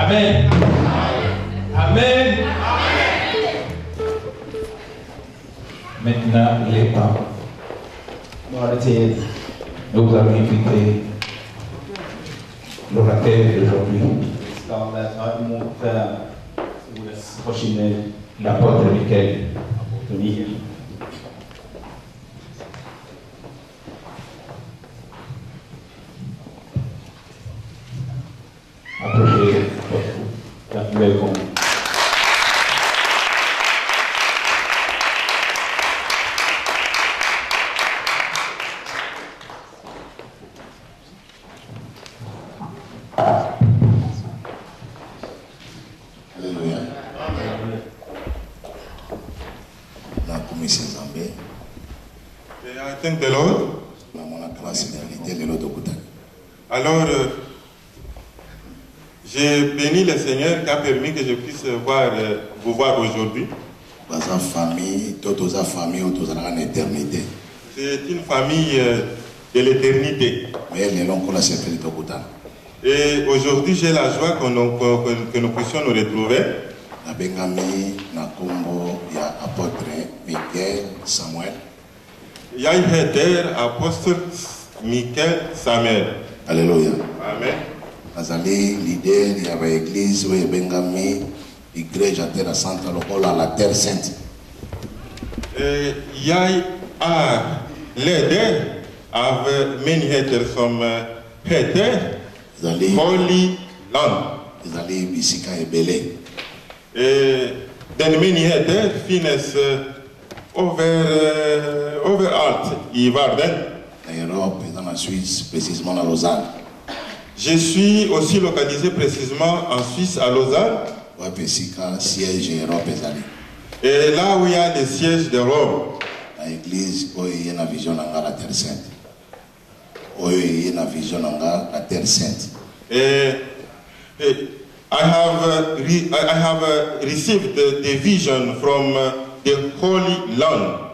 Amen. Amen. Maintenant, il est temps. Nous avons invité l'orateur d'aujourd'hui, l'apôtre Michael. Approchez votre welcome. Alléluia. La commission Zambé. I thank the Lord. Alors, j'ai béni le Seigneur qui a permis que je puisse vous voir aujourd'hui. C'est une famille de l'éternité. Et aujourd'hui, j'ai la joie que nous puissions nous retrouver. Yaïheder, apôtre Michael Samuel. Alléluia. Amen. Azali leader il y avait église où bengami igreja terra santa lokola la terre sainte. Yai a leader avec many haters som heter Holy Land. Azali bisika ebele. Den many haters finnes over alt i världen. En Europe et dans la Suisse, précisément à Lausanne. Je suis aussi localisé précisément en Suisse, à Lausanne. Et là où il y a le siège de Rome. L'église où il y a une vision de la terre sainte. Où il y a une vision de la terre sainte. I have received the vision from the Holy Land.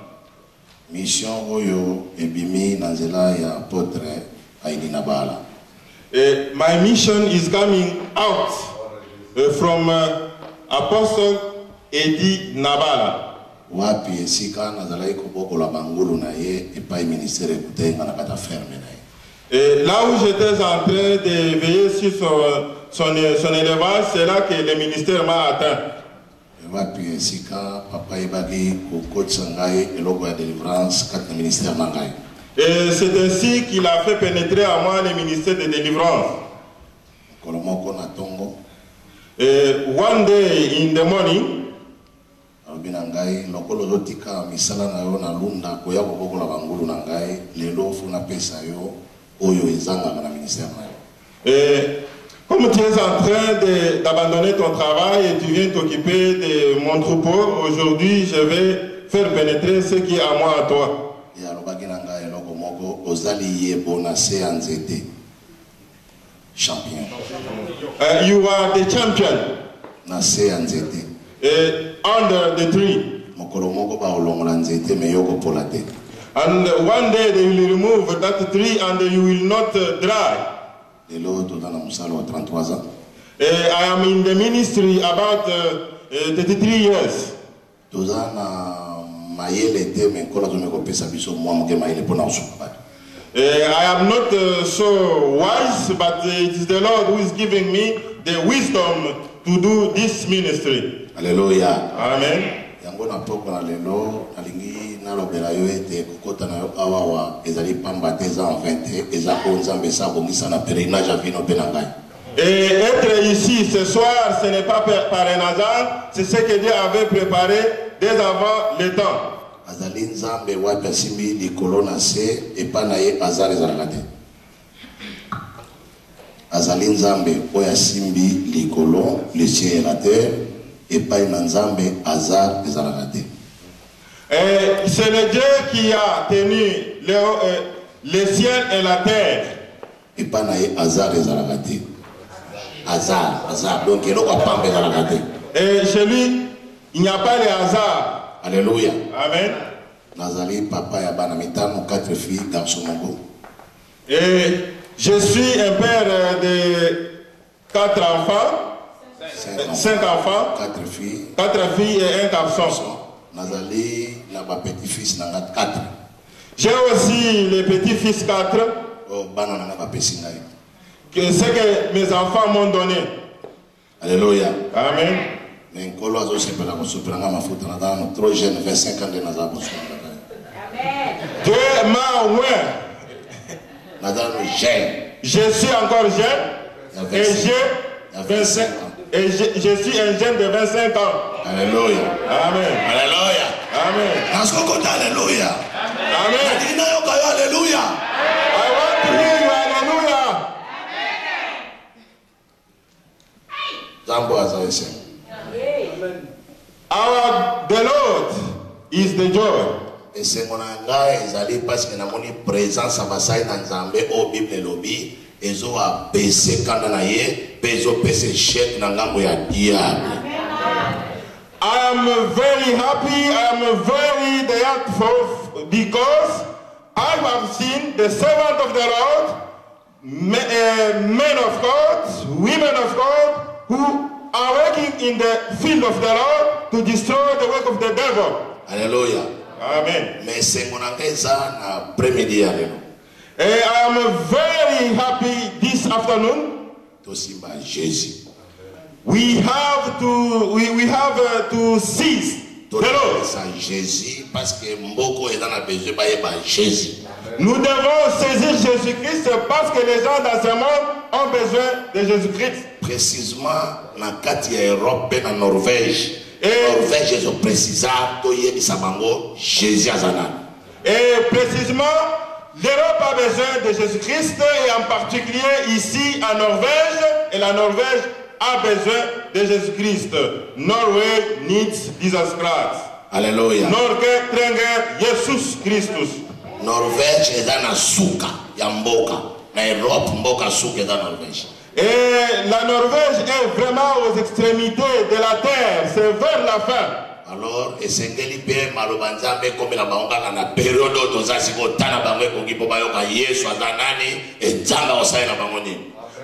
Mission Oyo ebimi nanzela ya apotre Aidina Bala. My mission is coming out from Apostle Edi Nabala. Wapi esika nazala ikoboko la bangulu na ye epai ministère kutenga na kata ferme na ye. Là où j'étais en train de veiller sur son élevage, c'est là que le ministère m'a atteint. Wapi esika papa ibagi kokotsa ngai eloko ya délivrance kati na ministère na ngai. Et c'est ainsi qu'il a fait pénétrer à moi le ministère de délivrance. One day in the morning, comme tu es en train d'abandonner ton travail et tu viens t'occuper de mon troupeau, aujourd'hui je vais faire pénétrer ce qui est à moi à toi. Champion. You are the champion. Under the tree. And one day they will remove that tree and you will not dry. I am in the ministry about 33 years. I am not so wise, but it is the Lord who is giving me the wisdom to do this ministry. Alléluia. Amen. Et être ici ce soir, ce n'est pas par un hasard, c'est ce que Dieu avait préparé dès avant le temps. Azali nzambe oya simbi likolo le ciel et la terre et pas nzambe azar ezalakate. C'est le Dieu qui a tenu le ciel et la terre. Et pas naïe azar ezalakate. Azar donc il a pas ezalakate. Et chez lui il n'y a pas de hasard. Alléluia. Amen. Nazali papa ya bana mitano 4 filles garçon mongo. Et je suis un père de 4 enfants. 5 enfants, 4 filles et 1 garçon. Nazali na ba petit-fils na 4. J'ai aussi les petits-fils 4. Que c'est que mes enfants m'ont donné. Alléluia. Amen. Mais Nkolo azo sepela ko supelanga mafuta na dano trop jeune 25 ans de nazabo. Amen. Dieu m'a oint. Madame jeune. Je suis encore jeune. Et j'ai 25 ans. Et je suis un jeune de 25 ans. Alléluia. Amen. Alléluia. Amen. Naskokota alléluia. Amen. Alléluia. I want to hear you. Alléluia. Zambo azawese. The Lord is the joy. Et c'est mon engagement, ezali parce que namoni présence abasai na Nzambe au Bible lobby. Ezo a baissé kanda na ye, pezo baissé chèque na ngambo ya diable. I am very happy, I am very thankful because I have seen the servant of the Lord, men of God, women of God, who are working in the field of the Lord to destroy the work of the devil. Alléluia. Amen. Mais c'est mon engagement na après-midi alléluia. I am very happy this afternoon. We have to seize the Lord. Nous devons saisir Jésus-Christ parce que les gens dans ce monde ont besoin de Jésus-Christ. Précisément dans l'Europe et en Norvège. Norvège, je précise, Jésus Azana. Et précisément, l'Europe a besoin de Jésus-Christ et en particulier ici en Norvège, et la Norvège a besoin de Jésus-Christ. Norway needs Jesus Christ. Alléluia. Norge trenger Jesus Christus. Norvège est dans la souka, Yamboka. L'Europe, Mboka souka est dans la Norvège. Et la Norvège est vraiment aux extrémités de la terre, c'est vers la fin. Alors, et c'est Ngelipe, Malobanzambe, comme la banque dans la période où nous avons tana banque pour qui pouvait y Yesu azanani et tanga osai na bangoni.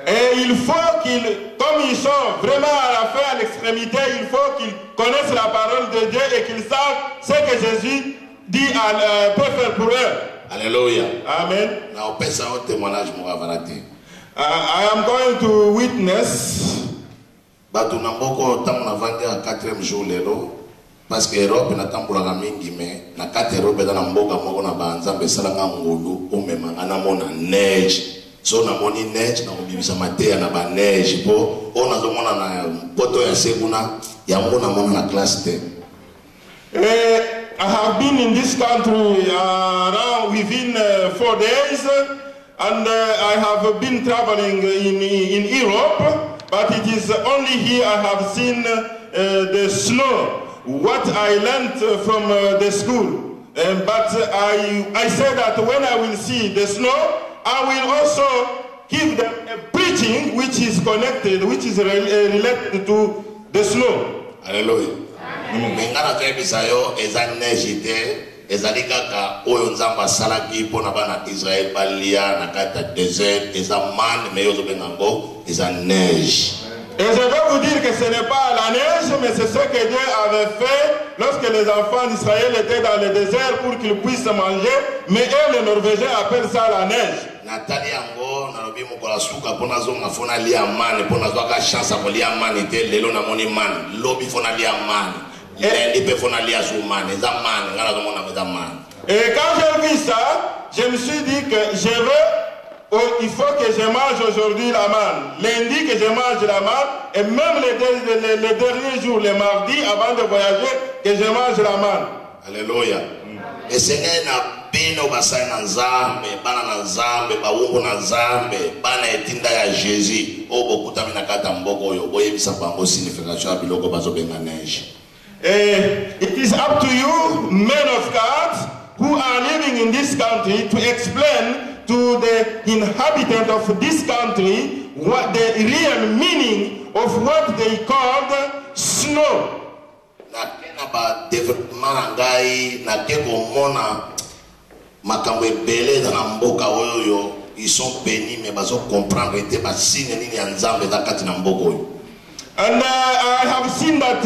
Et il faut qu'ils, comme ils sont vraiment à la fin, à l'extrémité, il faut qu'ils connaissent la parole de Dieu et qu'ils savent ce que Jésus dit peut faire pour eux. Alléluia. Amen. Na opesa un témoignage moravarate. I am going to witness. Batu namboko tamu na vande à 4e jour lelo. Parce que Europe na tambula mingi me na 4 Europe dans mboka moko na banzambe salanga ngolu o memanga na mona neige. So na moni neige na obibisa matea na ba neige po ona zo mona na poto ya seguna ya mona mona na classe T. I have been in this country around within 4 days and I have been traveling in Europe, but it is only here I have seen the snow. What I learned from the school, but I said that when I will see the snow, I will also give them a preaching which is connected, which is related to the snow. Alléluia. Mengana kebisa yo eza neige te, ezali kaka oyo nzamba salaki pona bana Israël balia na kata désert, eza man mais yo zo bengango eza neige. Et je vais vous dire que ce n'est pas la neige, mais c'est ce que Dieu avait fait lorsque les enfants d'Israël étaient dans le désert pour qu'ils puissent manger. Mais eux, les Norvégiens, appellent ça la neige. Nathalie Ango, Narobi Mokola Souka, pour nazo ngafona lia man, pour nazo ka chance pour lia man était lelo na moni man, lobi fona lia man. Et peut fona lia sou man, eza man, ngala zo mona meza man. Et quand j'ai vu ça, je me suis dit que il faut que je mange aujourd'hui la manne. Lundi que je mange la manne. Et même les derniers jours, les mardis, avant de voyager, que je mange la manne. Alléluia. Et Seigneur na bino basai na Nzambe, bana na Nzambe, bawungu na Nzambe, bana etinda ya Jésus. O bokuta mina kata mboko yo, boyebisa bango signification ya biloko bazobenga neige. It is up to you, men of God, who are living in this country, to explain to the inhabitant of this country what the real meaning of what they called snow. Na ba développement ngai na keko mona makambo ebele na mboka oyo ils sont bénis mais bazo comprendre te ba signe nini ya Nzambe za kati na mboka oyo. And I have seen that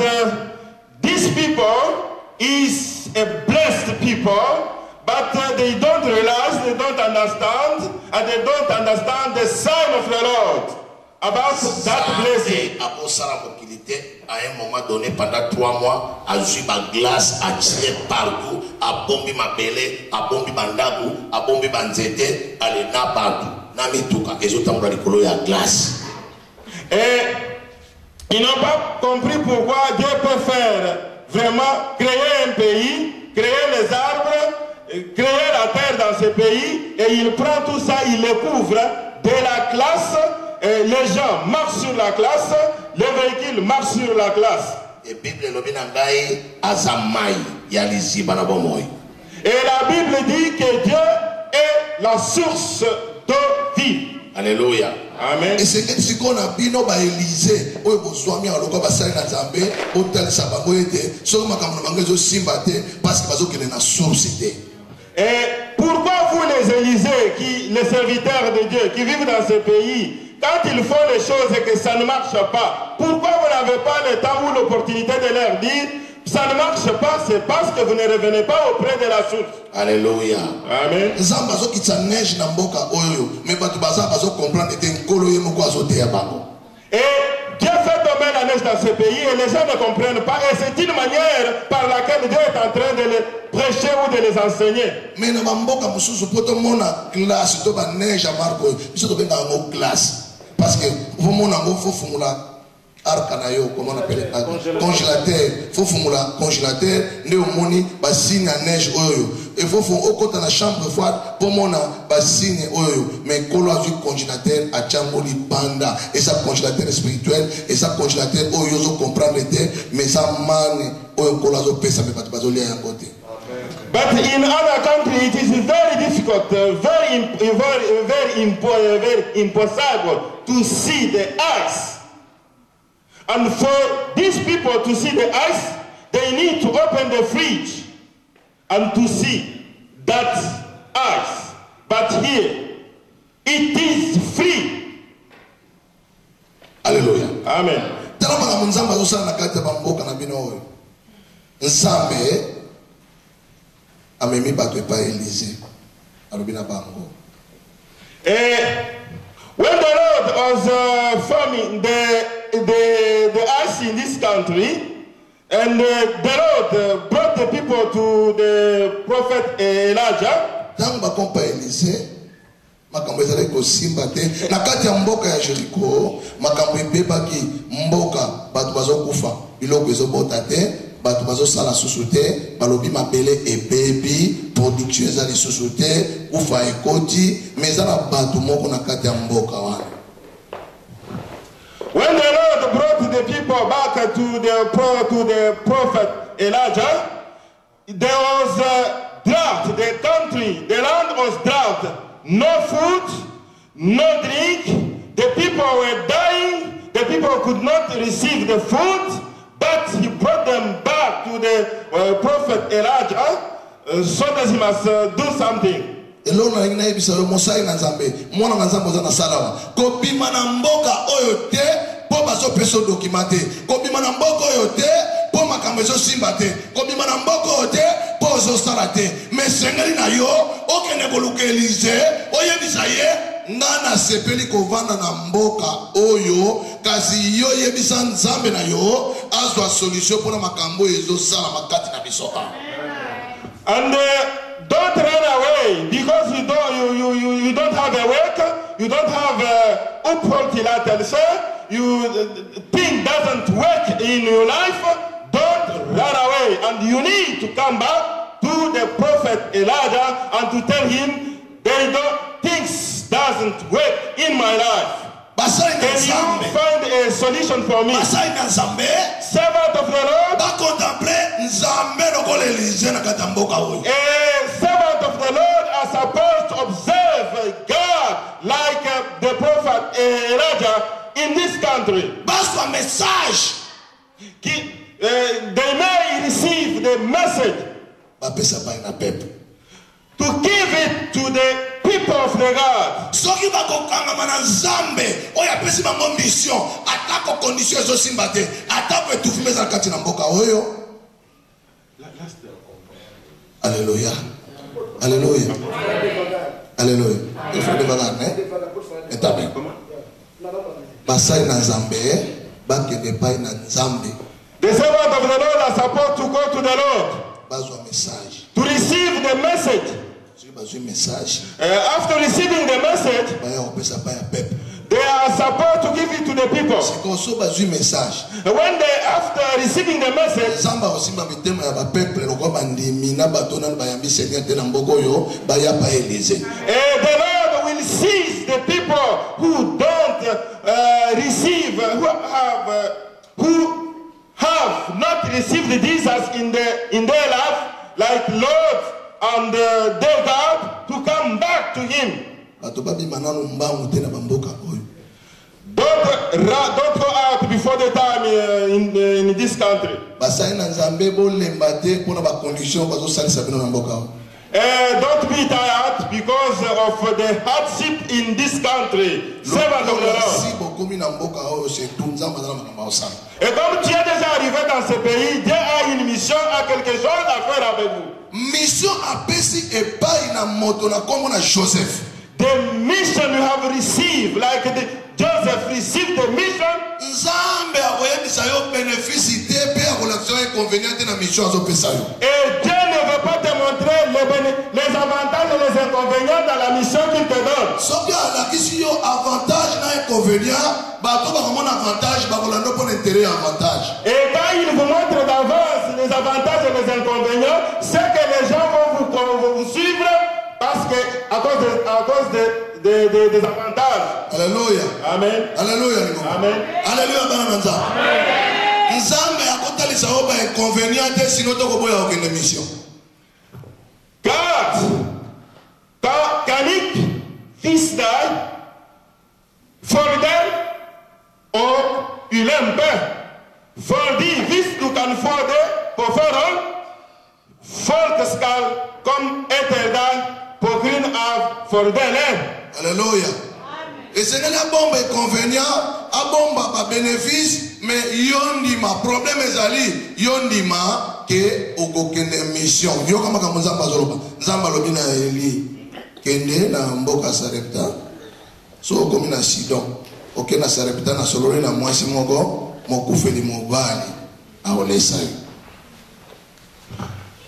these people is a blessed people, but they don't realize, they don't understand, and they don't understand the sign of the Lord about that blessing. À un moment donné, pendant 3 mois, à jouer ma glace, à tirer partout, à bomber ma belé, à bomber bandagu, à bomber banzete, à les na partout. Nami tuka, et autres dans les couleurs à glace. Et ils n'ont pas compris pourquoi Dieu peut faire vraiment créer un pays, créer les arbres, créer la terre dans ce pays, et il prend tout ça, il le couvre de la glace. Et les gens marchent sur la glace, les véhicules marchent sur la glace. Et la Bible dit que Dieu est la source de vie. Alléluia. Amen. Et c'est ce qu'on a dit, nous, Élysée, où vous avez mis en local, parce que la source. Et pourquoi vous, les Élysées, les serviteurs de Dieu, qui vivent dans ce pays, quand ils font les choses et que ça ne marche pas, pourquoi vous n'avez pas le temps ou l'opportunité de leur dire ça ne marche pas, c'est parce que vous ne revenez pas auprès de la source. Alléluia. Amen. Et Dieu fait tomber la neige dans ce pays et les gens ne comprennent pas. Et c'est une manière par laquelle Dieu est en train de les prêcher ou de les enseigner. Mais parce que vous comment on appelle congélateur, faut fumula congélateur, néomoni, bassine à neige oyo. Et faut au côté de la chambre froide pour mon bassine oyo. Mais colo du congélateur à chamboli panda. Et ça congélateur spirituel, et ça congélateur oyo zo comprendre terre, mais ça man oyo colo zo pesa mais pas de basolia à côté. But in other countries it is very difficult, very impossible to see the ice. And for these people to see the ice, they need to open the fridge and to see that ice. But here, it is free. Alléluia. Amen. When the Lord was forming the ice in this country, and the Lord brought the people to the prophet Elijah. Makambo ezali kosimba te na kati ya mboka ya Jericho, makambo ebebaki mboka bato bazokufa biloko ezobota te, bato bazosala susu te, balobi mabele ebebi, production ezali susu te, kufa ekoti, mais na bato moko na kati ya mboka wana. When the Lord brought the people back to the prophet Elijah, there was a drought. The country, the land was drought. No food, no drink. The people were dying. The people could not receive the food. But he brought them back to the prophet Elijah so that he must do something. Elona ngina ebisa lo mosai na Nzambe mwana na Nzambe na salawa ko bima na mboka oyo te po baso peso documenté ko bima na mboka oyo te po makambo zo simba te ko bima na mboka oyo te po zo sala te mais sengeli na yo okene koluka Élysée oyebisa ye ngana sepeli kovanda na mboka oyo kasi yo yebisa Nzambe na yo azwa solution pona makambo ezo sala makati na biso. And don't run away because you don't have a work, you don't have thing doesn't work in your life. Don't run away, and you need to come back to the prophet Elijah and to tell him things doesn't work in my life. Can you find a solution for me? Servant of the Lord. A servant of the Lord are supposed to observe God like the prophet Elijah in this country. They may receive the message to give it to the people. people of the God, soki bakokangama na nzambe oyo apesi bango mission atako condition ezosimba te atako etufume ezala kati na mboka oyo. Alléluia. Alléluia. Alléluia. Il faut devenir établi. Basai na nzambe bakende pai na nzambe. the servant of the Lord are supposed to go to the Lord Bazwa message. to receive the message. Soki bazwi message After receiving the message, baya kopesa pai ya peuple. they are supposed to give it to the people. Siko so bazwi message. When they, after receiving the message, Nzambe osimba mitema ya ba peuple lokwa bandimi na bato na bayambi Seigneur te na mboka oyo baya pa Élysée. the Lord will seize the people who don't receive, who have not received Jesus in their life, like Lot and David, to come back to Him. Bato babima nanu mbangu te na bamboka oyo. Don't go out before the time in this country. Basai na nzambe bolemba te pona ba condition bazosalisa bino na mboka oyo. Don't be tired because of the hardship in this country. Servant of the Lord. Si bokomi na mboka oyo c'est tout nzambe na makambo osala. Et comme tu es déjà arrivé dans ce pays, Dieu a une mission, a quelque chose à faire avec vous. Mission apesi epai na moto na kombo na Joseph. The mission you have received, like Joseph received the mission. Nzambe akoyebisa yo bénéfice te pe akolakisa yo inconvénient te na mission azopesa yo. Et Dieu ne veut pas te montrer les avantages et les inconvénients dans la mission qu'il te donne. Soki alakisi yo avantage na inconvénient, bato bakomona avantage bakolanda mpona intérêt ya avantage. Et quand il vous montre d'avance les avantages et les inconvénients, c'est que les gens vont vous suivre parce que à cause des avantages. Alléluia. Amen. Alléluia. Amen. Alléluia bana na nzambe. Nzambe akotalisa yo ba inconvénient te sino tokoboya okende mission. Quand Canik, fils d'Aïe, Fordel, och Ylempe, Fordi, visst du kan få det på förhand. Folk ska komma efter dig på grund av fördelen. Alléluia. Et c'est la bombe inconvénient, a bombe pas bénéfice, mais yondima problème ezali, yondima que okokende mission. Yo kama kama nzamba zoloba. Nzamba lobi na Eli. Kende na mboka Sarepta. So komi na Sidon. Ok na Sarepta na solori na mwasi moko mokufeli mobali. Aolesa.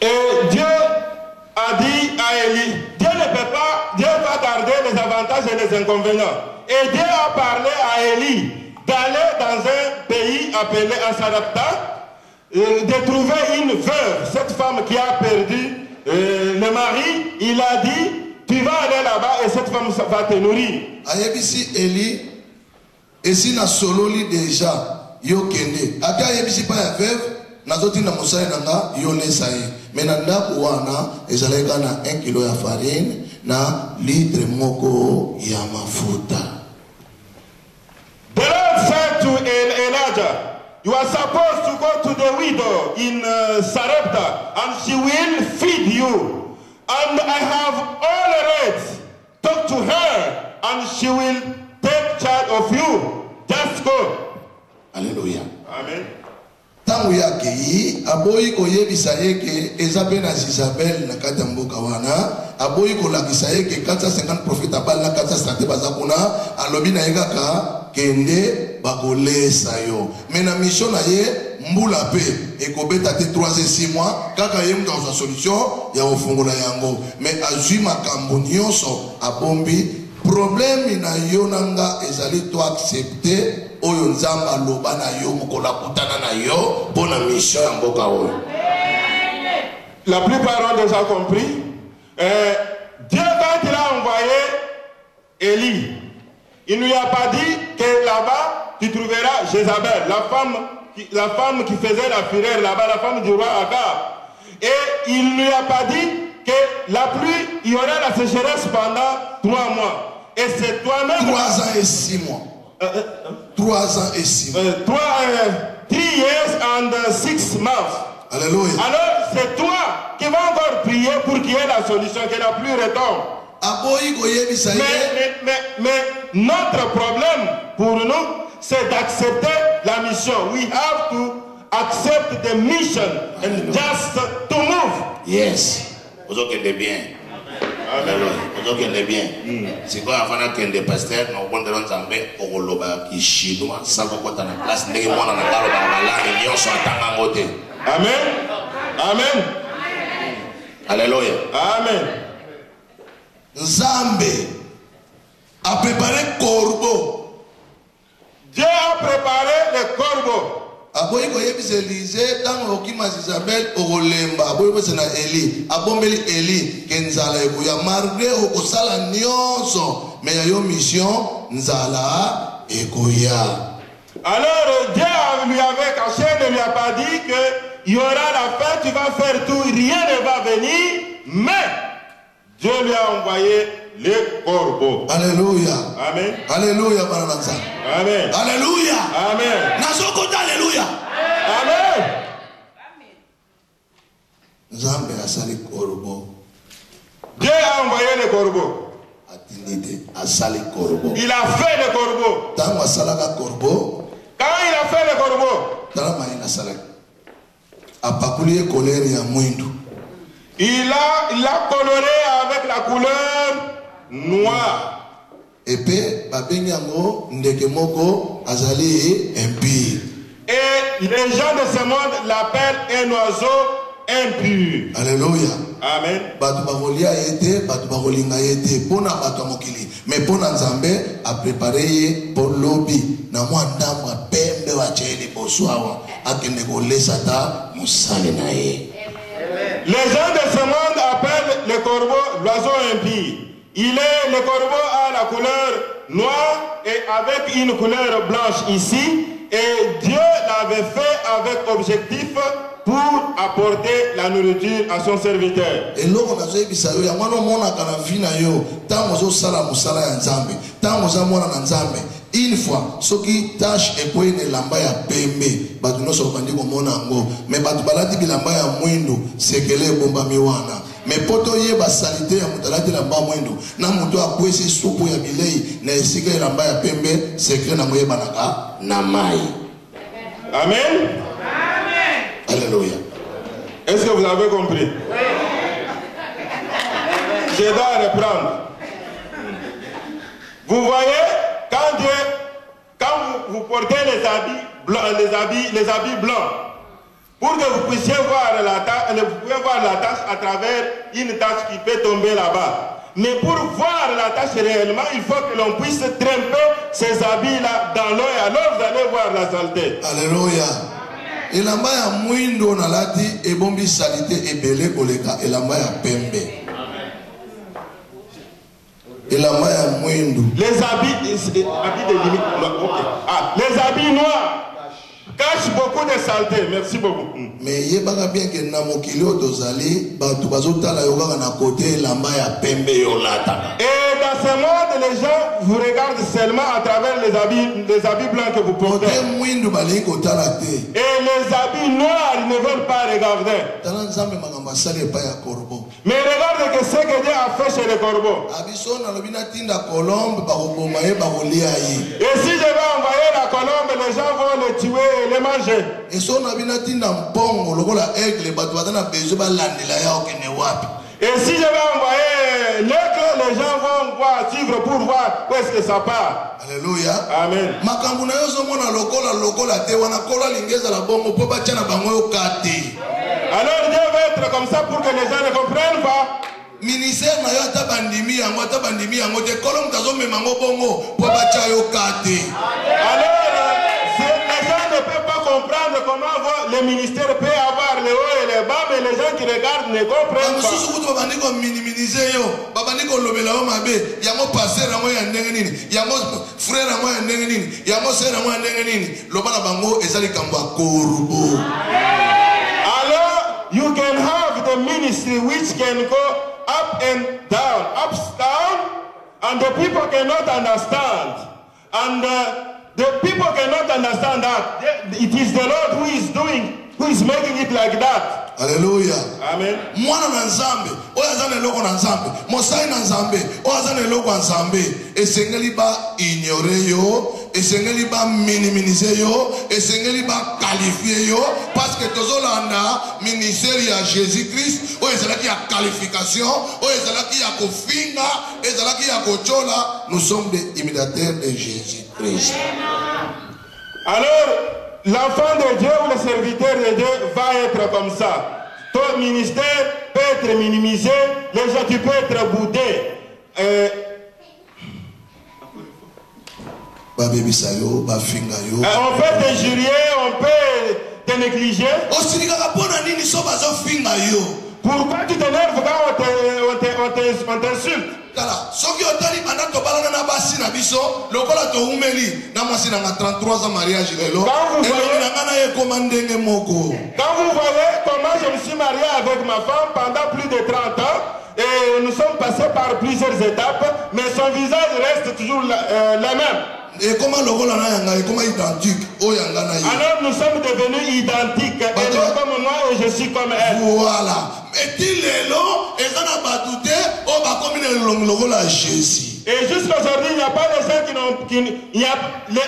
Et Dieu a dit à Élie, Dieu ne peut pas, Dieu va garder les avantages et les inconvénients. Et Dieu a parlé à Élie d'aller dans un pays appelé Sarepta, de trouver une veuve, cette femme qui a perdu le mari. Il a dit, tu vas aller là-bas et cette femme va te nourrir. Ayebisi Eli, et si na sololi déjà, yo kende. Aka ayebisi pa ya veuve, nazoti na mosai nanga, yo nesaye. Mais na ndako wana, ezaleka na 1 kilo ya farine, na litre moko ya mafuta. The Lord said to Elijah, you are supposed to go to the widow in Sarepta and she will feed you. And I have already talked to her and she will take charge of you. Just go. Alléluia. Amen. Tangu yake yi aboyi koyebisa yeke ezabe na Isabel na kati ya mboka wana aboyi kolakisa yeke 450 prophètes abal na 430 bazakuna alobi na yekaka kende bakolesa yo mena mission na ye mbula pe ekobeta te 3 et 6 mois kaka ye mtu za solution ya ofungola yango mais azwi makambo nyonso abombi problème na yo nanga ezali to accepter oyo nzamba loba na yo mukola kutana na yo pona mission ya mboka oyo. La plupart ont déjà compris. Dieu, quand il a envoyé Élie, il ne lui a pas dit que là-bas tu trouveras Jézabel, la femme qui faisait la fureur là-bas, la femme du roi Agab. Et il ne lui a pas dit que la pluie, il y aura la sécheresse pendant 3 mois. Et c'est toi-même. 3 ans et 6 mois. 3 ans et 6 mois. 3 years and 6 months. Alléluia. Alors c'est toi qui vas encore prier pour qu'il y ait la solution, que la pluie retombe. Mais notre problème pour nous, c'est d'accepter la mission. We have to accept the mission and just to move. Yes. Vous avez bien. Vous avez bien. C'est quoi avant que le pasteur nous bonne dans Zambé au loba qui chinois ça va quoi dans la place ndenge mwana na kalo ba la million so atanga ngote. Amen. Amen. Alléluia. Amen. Nzambe a préparé corbeau. Dieu a préparé le corbeau. Aboyi ko yebisa Élisée dans okima Isabelle okolemba aboyi ko na Eli abombeli Eli kenzala ekuya malgré okosala nyonso mais yo mission nzala ekoya. Alors Dieu lui avait caché, ne lui a pas dit que il y aura la fin, tu vas faire tout, rien ne va venir, mais Dieu lui a envoyé le corbeau. Alléluia. Amen. Alléluia bananza. Amen. Alléluia. Amen. Nazokota alléluia. Amen. Nzambe asali corbeau. Dieu a envoyé le corbeau. Atinite asali corbeau. Il a fait le corbeau. Tango asalaka corbeau. Quand il a fait le corbeau, tala maina salaka. Apakuli colère ya mwindu. Il l'a coloré avec la couleur noire. Et puis, babengi yango ndeke moko azali impur. Et les gens de ce monde l'appellent un oiseau impur. Alléluia. Amen. Batu bakolia yete, batu bakolinga yete, pona batu mokili. Mais pona Nzambe a préparé ye pour lobby. Na mwa ndamwa pembe wa cheli boswawa. Akende kolesa ta musale na ye. Les gens de ce monde appellent le corbeau l'oiseau impie. Le corbeau a la couleur noire et avec une couleur blanche ici. Et Dieu l'avait fait avec objectif pour apporter la nourriture à son serviteur. Et l'homme a dit que ya mwana mona kana vina yo tango zo sala musala ya Nzambe tango za mwana na Nzambe une fois soki tâche ekoine lamba ya pembe batu no so bandi ko mona ngo mais batu balati bilamba ya mwindo sekele bomba miwana mais poto ye ba salite ya mutalati lamba mwindo na muto akwesi supu ya bilei na esika ya lamba ya pembe sekele na moye banaka na mai. Amen. Alléluia. Est-ce que vous avez compris? Je dois reprendre. Vous voyez, quand vous portez les habits blancs, pour que vous puissiez voir la tache à travers une tache qui peut tomber là-bas. Mais pour voir la tache réellement, il faut que l'on puisse tremper ces habits-là dans l'eau et alors vous allez voir la saleté. Alléluia. Elamba ya mwindo na lati ebombi salite ebele koleka elamba ya pembe. Elamba ya mwindo. Les habits de limite. Okay. Les habits noirs cachent beaucoup de saleté. Merci beaucoup. Mais yebaka bien que na mokili otozali batu bazotala yoka na côté elamba ya pembe yolata. Et dans ce monde, les gens vous regardent seulement à travers les habits blancs que vous portez. Et les habits noirs, ils ne veulent pas regarder. Mais regardez que ce que Dieu a fait chez les corbeaux. Et si je vais envoyer la colombe, les gens vont le tuer et le manger. Et si je vais envoyer l'aigle, les gens vont voir, suivre pour voir où est-ce que ça part. Alléluia. Amen. Alors Dieu veut être comme ça pour que les gens ne comprennent pas. Ministère na yo tabandimi yango te kolom tazo memango bongo po bacha yo kate. Alors les gens ne peuvent pas comprendre comment le ministère peut avoir les hauts et les bas, mais les gens qui regardent ne comprennent pas. Mususu kuto babandi ko minimiser yo, babandi ko lobela yo mabe, yango passer yango ya ndenge nini, yango frère yango ya ndenge nini, yango sœur yango ya ndenge nini, lobana bango ezali kamba korubo. Alors you can have the ministry which can go up and down, and the people cannot understand. And the people cannot understand that it is the Lord who is making it like that. Alléluia. Amen. Mwana na nzambe oyo aza na eloko na nzambe mosali na nzambe oyo aza na eloko ya nzambe esengeli ba ignore yo esengeli ba minimize yo esengeli ba qualifier yo parce que tozolanda ministère ya Jésus Christ oyo ezalaki ya qualification oyo ezalaki ya kofinga ezalaki ya kochola. Nous sommes des imitateurs de Jésus Christ. Alors l'enfant de Dieu ou le serviteur de Dieu va être comme ça. Ton ministère peut être minimisé, les gens, tu peux être boudé. On peut t'injurier, on peut te négliger. Pourquoi tu t'énerves quand on t'insulte? Soki otali bana to balana na basi na biso lokola to umeli na mwasi na 33 ans mariage lelo na ngana ye komandenge moko. Quand vous voyez comment je me suis marié avec ma femme pendant plus de 30 ans et nous sommes passés par plusieurs étapes, mais son visage reste toujours la même. Et comment lokola na yanga et comment identique o yanga na ye. Alors nous sommes devenus identiques. Elle est comme moi et je suis comme elle. Voilà. Et il est là et ça n'a pas douté on va comme une lokola Jésus. Et jusqu'aujourd'hui, il n'y a pas de gens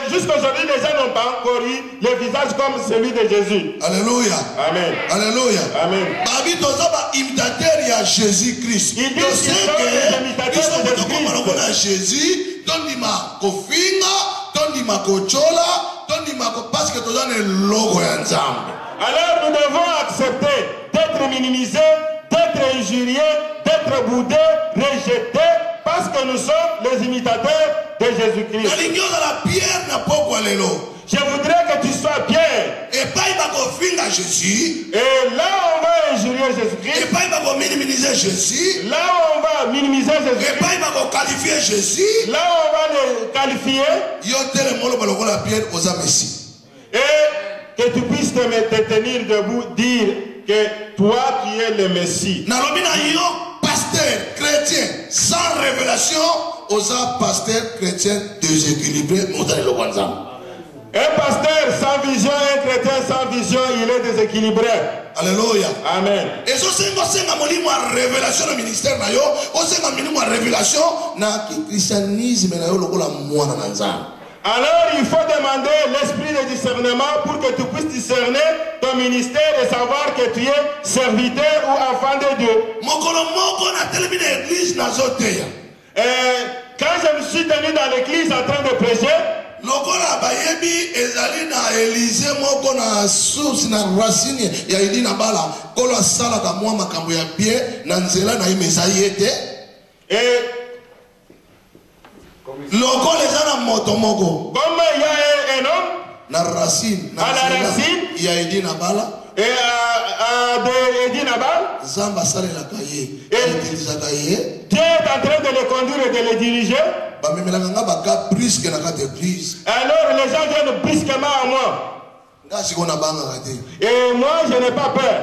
jusqu'aujourd'hui, les gens n'ont pas encore eu le visage comme celui de Jésus. Alléluia. Amen. Alléluia. Amen. Babi tozaba imitateur ya Jésus Christ. Il dit qu'ils sont des imitateurs de Christ. Jésus, tondima kofinga, tondima kochola, tondima ko parce que tozana logo ya nzambe. Alors nous devons accepter d'être minimisés, d'être injuriés, d'être boudés, rejetés, parce que nous sommes les imitateurs de Jésus-Christ. Je voudrais que tu sois Pierre. Et Jésus. Et là on va injurier Jésus-Christ. Et minimiser Jésus. Là on va minimiser Jésus. Et qualifier Jésus. Là on va le qualifier. Et que tu puisses te tenir debout, dire que toi tu es le Messie. Pasteur chrétien sans révélation, aux pasteurs chrétiens déséquilibrés. Un pasteur sans vision, un chrétien sans vision, il est déséquilibré. Alléluia. Amen. Et si vous avez révélation dans le ministère, vous avez une révélation dans le christianisme. Alors il faut demander l'esprit de discernement pour que tu puisses discerner ton ministère et savoir que tu es serviteur ou enfant de Dieu. Quand je me suis tenu dans l'église en train de prêcher, lokola bayebi ezali na Élysée moko na source na racine ya idi na bala kolo asala ka mwa makambo ya bien na nzela na imeza yete et lokola ezana moto moko comme il y a un homme na racine na racine ya idi na bala et de Idi Nabal Zamba sale la kaye et Dieu est en train de le conduire et de le diriger. Alors les gens viennent brusquement à moi. Et moi je n'ai pas peur.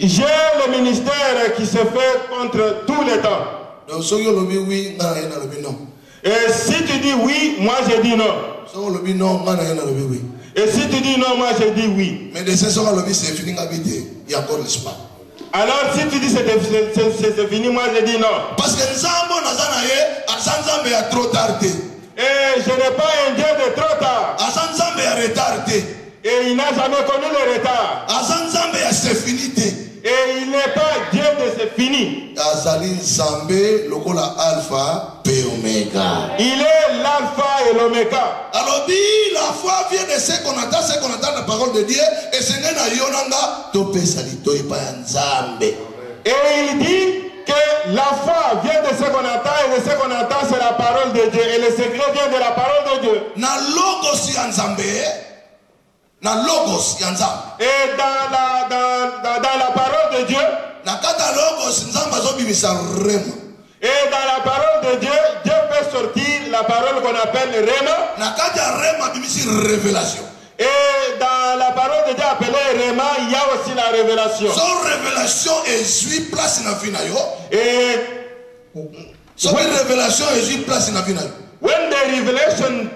J'ai le ministère qui se fait contre tous les temps. Et si tu dis oui, moi je dis non. Et si tu dis non, moi je dis oui. Mais c'est fini, il y a encore l'espoir. Alors si tu dis c'est fini, moi je dis non. Parce que Nzambo Nzambe a trop tardé. Et je n'ai pas un Dieu de trop tard. Nzambe a retardé. Et il n'a jamais connu le retard. Nzambe a c'est fini. Et il n'est pas Dieu de c'est fini. Azali Nzambe lokola alpha et oméga. Il est l'alpha et l'oméga. Alors la foi vient de ce qu'on entend la parole de Dieu et ce n'est pas yonanga to pesalito et pas Nzambe. Et il dit que la foi vient de ce qu'on entend et de ce qu'on entend c'est la parole de Dieu et le secret vient de la parole de Dieu. Na logos ya Nzambe. Na logos ya Nzambe. Et dans la parole de Dieu, na kata logos Nzambe azobimisa rema. Et dans la parole de Dieu, Dieu peut sortir la parole qu'on appelle Rema. Na kata rema bimisi révélation. Et dans la parole de Dieu appelée Rema, il y a aussi la révélation. Son révélation est place na vie na yo. Et son révélation est place na vie na yo. When the revelation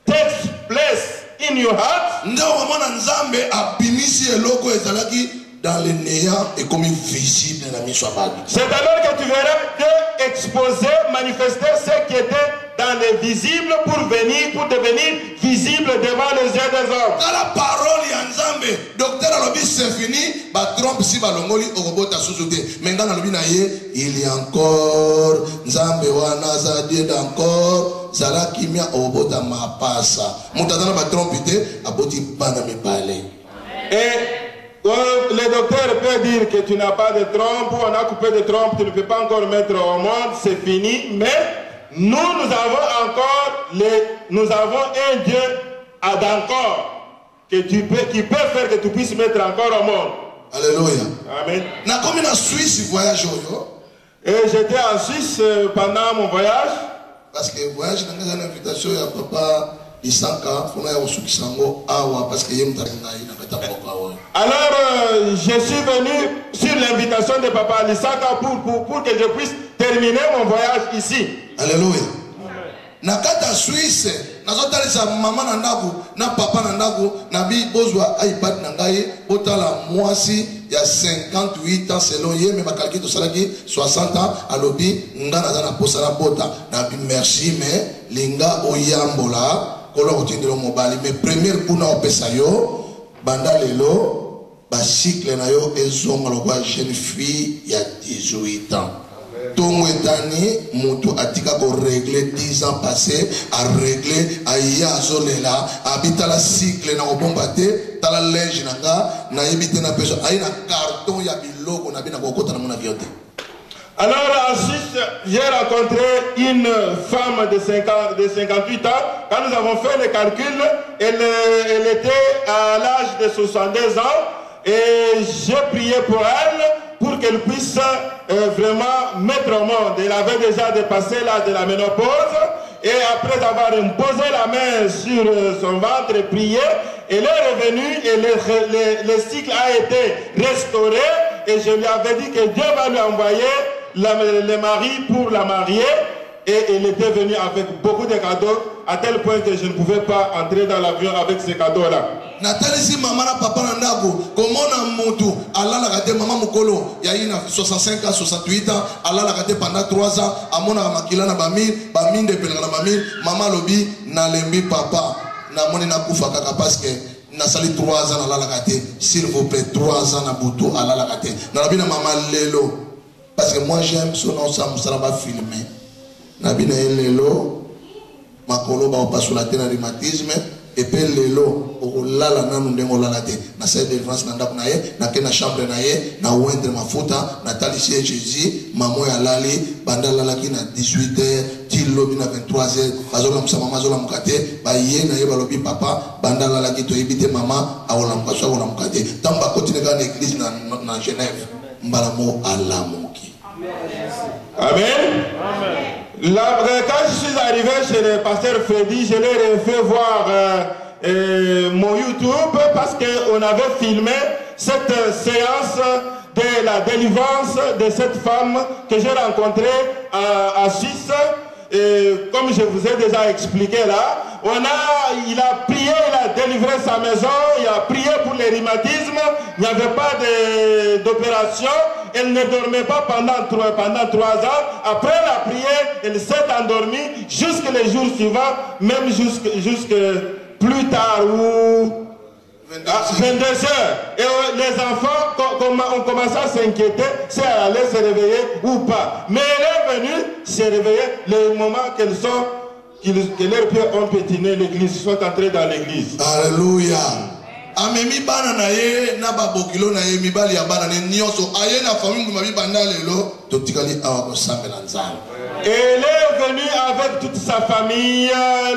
takes place in your heart, nde okomona nzambe abimisi eloko ezalaki dans le néant et comme visible na miso ya bato. C'est alors que tu verras Dieu exposer, manifester ce qui était dans le visible pour devenir visible devant les yeux des hommes. Dans la parole ya nzambe, docteur alobi c'est fini, ba trompe si balongoli okobota susuté. Mais ngana alobi na ye, il y a encore nzambe wana za Dieu d'encore, zala kimia okobota mapasa. Mutazana ba trompe te, aboti bana mibale. Et le docteur peut dire que tu n'as pas de trompe, on a coupé de trompe, tu ne peux pas encore mettre au monde, c'est fini. Mais nous avons un Dieu d'encore qui peut faire que tu puisses mettre encore au monde. Alléluia. Amen. Na comme na Suisse voyage oyo. Et j'étais en Suisse pendant mon voyage. Parce que voyage na ngana invitation ya papa Isaka fona ya osukisango awa parce que yem taringa ina beta poko. Alors je suis venu sur l'invitation de papa Isaka pour que je puisse terminer mon voyage ici. Alléluia. Na kata Suisse nazotalisa mama na ndaku na papa na ndaku na bi bozwa iPad na ngai botala mwasi ya 58 ans selon ye me bakalki to salaki 60 ans alobi ngana za na posa na bota na bi merci mais linga oyambola kolo kotindelo mobali mais première kuna opesa yo banda lelo ba cycle na yo ezonga lokwa jeune fille ya 18 ans. Tongo etani mutu atika ko régler 10 ans passés a régler aya zolela habita la cycle na obomba te tala linge nanga na yebite na peso aina carton ya biloko na bina kokota na mona viote. Alors ensuite j'ai rencontré une femme de 58 ans. Quand nous avons fait le calcul, elle était à l'âge de 62 ans et j'ai prié pour elle pour qu'elle puisse vraiment mettre au monde. Elle avait déjà dépassé l'âge de la ménopause et après avoir imposé la main sur son ventre et prié, elle est revenue et le cycle a été restauré et je lui avais dit que Dieu va lui envoyer le mari pour la marier et elle était venue avec beaucoup de cadeaux à tel point que je ne pouvais pas entrer dans l'avion avec ces cadeaux-là. Natalisi mama na papa na ndako komona mutu alala kate mama mukolo ya ina 65 ans 68 ans alala kate pendant 3 ans amona makila na baminde pele na bamir mama lobi na lembi papa na moni na kufa kaka parce que na sali 3 ans alala kate s'il vous plaît 3 ans na butu alala kate na lobi na mama lelo parce que moi j'aime son nom ça va filmer na bina lelo makolo ba opasula te na rhumatisme et puis lelo okolala nanu ndengo lala te na salle de délivrance na ndako na ye na ke na chambre na ye na wendre mafuta na talisi Jésus mamo ya lali banda lalaki na 18h til lobi na 23h bazola musa mama zola mukate ba ye na ye balobi papa banda lalaki to ebite mama awola mukaswa awola mukate tamba continue dans l'église na Genève mbalamo alamoki. Amen. Là, quand je suis arrivé chez le pasteur Freddy, je l'ai fait voir mon YouTube parce qu'on avait filmé cette séance de la délivrance de cette femme que j'ai rencontrée à Suisse. Et comme je vous ai déjà expliqué là, il a prié, il a délivré sa maison, il a prié pour les rhumatismes, il n'y avait pas d'opération, elle ne dormait pas pendant 3 ans. Après la prière, elle s'est endormie jusqu'à les jours suivants, même jusque plus tard ou 22 heures. Et les enfants ont commencé à s'inquiéter si elle allait se réveiller ou pas. Mais elle est venue se réveiller le moment que leurs pieds ont pétiné l'église, ils sont entrés dans l'église. Alléluia. Amemi bana na ye na babokilo na ye mibali ya bana ne nyoso aye na famille mbi banda lelo to tikali awa ko sambela nzambe. Elle est venue avec toute sa famille,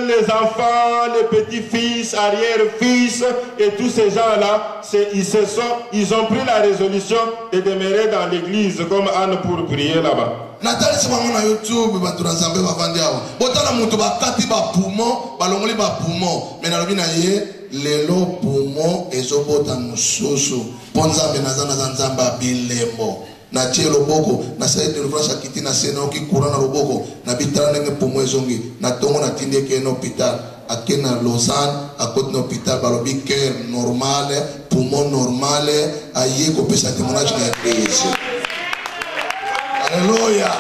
les enfants, les petits-fils, arrière-fils et tous ces gens-là, ils ont pris la résolution de demeurer dans l'église comme Anne pour prier là-bas. Nathalie c'est vraiment na YouTube ba turazambe ba vandi awa. Botala mutu ba kati ba poumon, ba longoli ba poumon. Mais na lobi na ye lelo poumon ezobota mususu. Ponza benazana nzamba bilembo. na tie loboko na sa de France akiti na sena ki courant na loboko na bitana ndenge poumon ezongi na tongo na tindi ke na hôpital akena Lausanne à côté de l'hôpital balobi cœur normal poumon normal aye ko pesa témoignage na Jésus. Alléluia.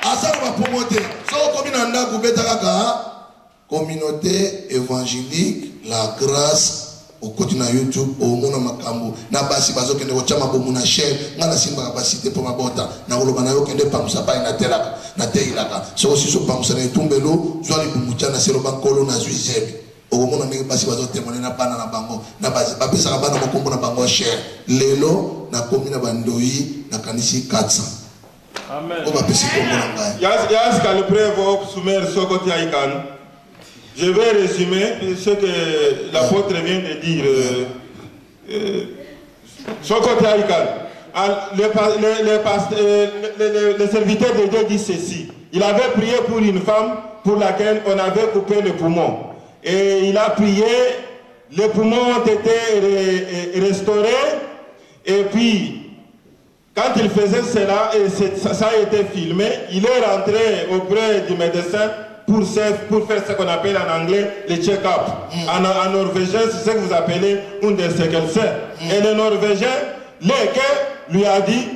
Asa ba poumon te so komi na ndako beta kaka communauté évangélique la grâce au côté na YouTube au mona makambo na basi bazo kende ko chama bomu na chaîne ngana simba basi te po mabota na koloba na yo kende pamsa pa na telaka na teilaka so si so pamsa na tumbelo zo ali bumucha na selo bankolo na zuizemi au mona ne basi bazo témoigner na bana na bango na basi ba pesa bana makombo na bango cher lelo na komina bandoi na kanisi 400. Amen. O ba pesi ko mona ngai yas ka le prévo soumer sokoti aikan. Je vais résumer ce que l'apôtre vient de dire. Le serviteur de Dieu dit ceci. Il avait prié pour une femme pour laquelle on avait coupé le poumon. Et il a prié, les poumons ont été restaurés. Et puis, quand il faisait cela, et ça a été filmé, il est rentré auprès du médecin pour faire ce qu'on appelle en anglais le check-up. En norvégien, c'est ce que vous appelez une undersökelse. Et le norvégien, lui a dit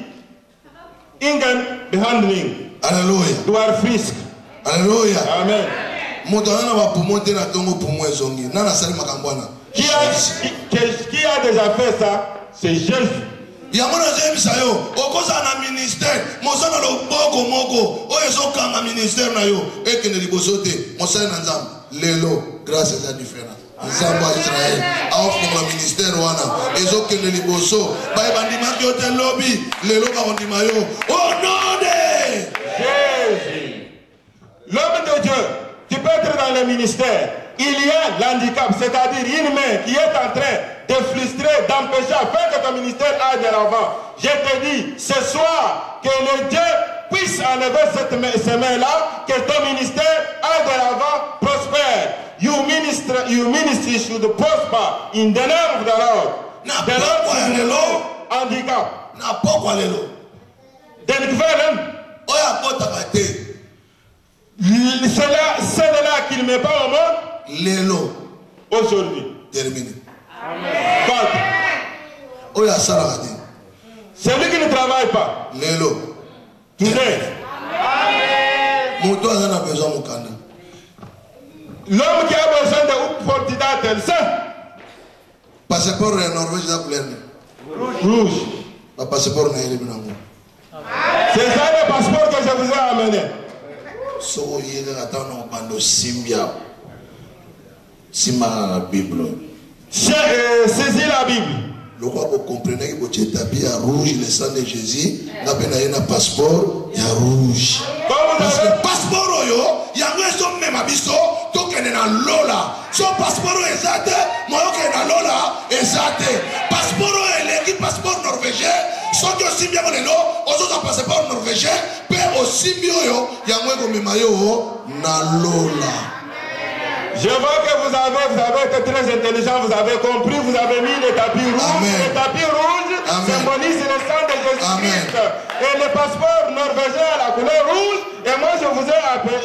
Ingen behandling. Alléluia. Tu es frisk. Alléluia. Amen. Qui a déjà fait ça? C'est Jésus. Yamona zemisa yo okoza na ministère mosana loboko moko oyo ezokanga ministère na yo ekende liboso te mosala na nzambe lelo grâce à différent nzambe ya Israël aofuma ministère wana ezokende liboso baye bandimaki yo te lobi lelo bakondima yo au nom de Jésus. L'homme de Dieu, tu peux être dans le ministère, il y a l'handicap, c'est-à-dire une main qui est en train de frustrer, d'empêcher afin que ton ministère aille de l'avant. Je te dis ce soir que le Dieu puisse enlever ces mains-là, que ton ministère aille de l'avant, prospère. Your ministry should prosper in the name of the Lord. The Lord is no handicap. Na pokwa lelo. Den gvelen. Oya kota kate. C'est là qu'il ne met pas au monde. Lelo. Aujourd'hui. Terminé. Quand? Oya sarakate. Celui qui ne travaille pas. Lelo. Today. Moto a besoin de mukanda. L'homme qui a besoin de pour d'identité, c'est passeport norvégien la couleur rouge. Le passeport na ile binango. C'est ça le passeport que je vous ai amené. So yega atano bando simbia. Sima la Bible. Saisis la Bible. Le roi vous comprenez que vous êtes habillé à rouge, le sang de Jésus, n'a pas un passeport, il y a rouge. Parce que le passeport, il y a un même abisso, donc il y a un lola. Son passeport est exact, moi il y a un lola, exact. Passeport est l'équipe passeport norvégien, soit que aussi bien les lots, aux autres passeport norvégien, mais aussi bien, il y a un même maillot, na lola. Je vois que vous avez été très intelligent, vous avez compris, vous avez mis le tapis rouge. Amen. Le tapis rouge symbolise le sang de Jésus-Christ. Et le passeport norvégien à la couleur rouge, et moi je vous ai appelé,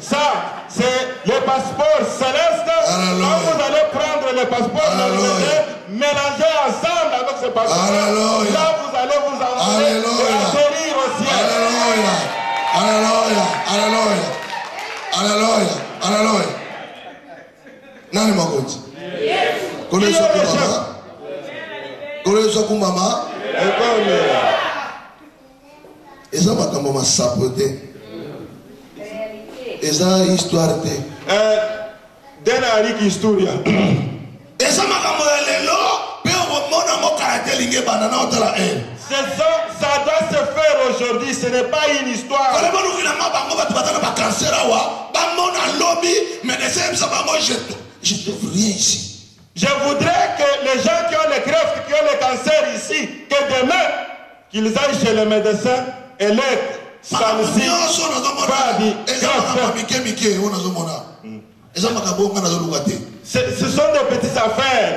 ça, c'est le passeport céleste. Quand vous allez prendre le passeport norvégien, mélanger ensemble avec ce passeport, là vous allez vous envoler et atterrir au ciel. Alléluia. Alléluia. Alléluia. Alléluia. Alléluia. Nani makonzi? Koleso kumama. Koleso kumama. Eza makambo masapo te. Eza histoire te. Dena ariki historia. Eza makambo ya lelo pe omona mo karaté linge bana na otala Ça doit se faire aujourd'hui, ce n'est pas une histoire. Je ne trouve rien ici. Je voudrais que les gens qui ont les greffes, qui ont le cancer ici, que demain, qu'ils aillent chez le médecin et l'aide. Ce sont des petites affaires.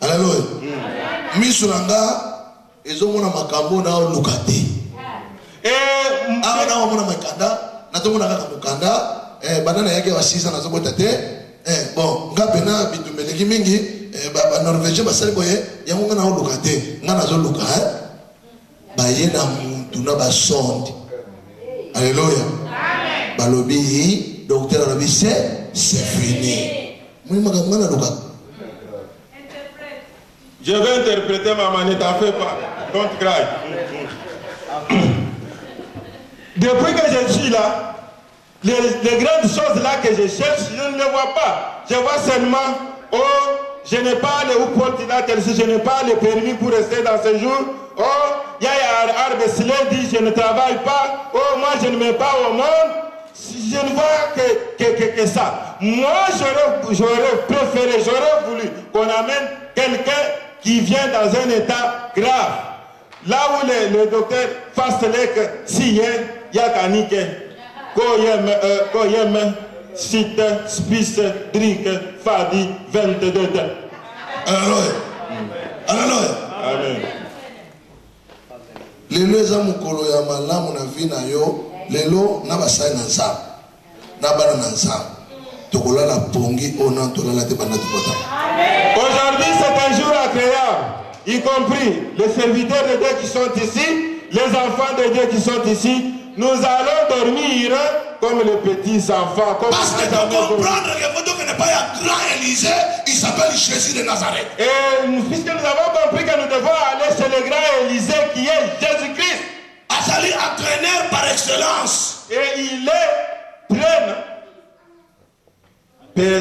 Alléluia. Misuranga. ezomona makambo na olukate na omona makanda na tomona kaka mukanda banana yake wa 6 ans nazobota te bon nga pena bitumeleki mingi ba norvégien basali boye yango nga na olukate nga nazoluka baye na muntu na basonde. Alléluia. Amen. Balobi docteur alobi c'est fini. Je vais interpréter ma manière, t'en fais pas. Don't cry. Depuis que je suis là, les grandes choses là que je cherche, je ne les vois pas. Je vois seulement, oh, je n'ai pas le je n'ai pas le permis pour rester dans ce jour. Oh, Yaya Arbesle dit, je ne travaille pas. Oh, moi, je ne mets pas au monde. Je ne vois que ça. Moi, j'aurais préféré, j'aurais voulu qu'on amène quelqu'un qui vient dans un état grave. Là où le docteur Fastelek, Siyen, Yakanike, Koyem, Site, Spice, Drik, Fadi, 22. Alléluia. Alléluia. Amen. Lelo eza mukolo ya malamu na vie na yo. Lelo na basai na nzambe na bana na nzambe tokolala pongi ona tolala te bana tokota. Aujourd'hui c'est un jour agréable, y compris les serviteurs de Dieu qui sont ici, les enfants de Dieu qui sont ici. Nous allons dormir comme les petits enfants. Parce que pour comprendre que votre n'est pas un grand Élysée, il s'appelle Jésus de Nazareth. Et puisque nous avons compris que nous devons aller chez le grand Élysée qui est Jésus-Christ. Azali entraîneur par excellence. Et il est plein par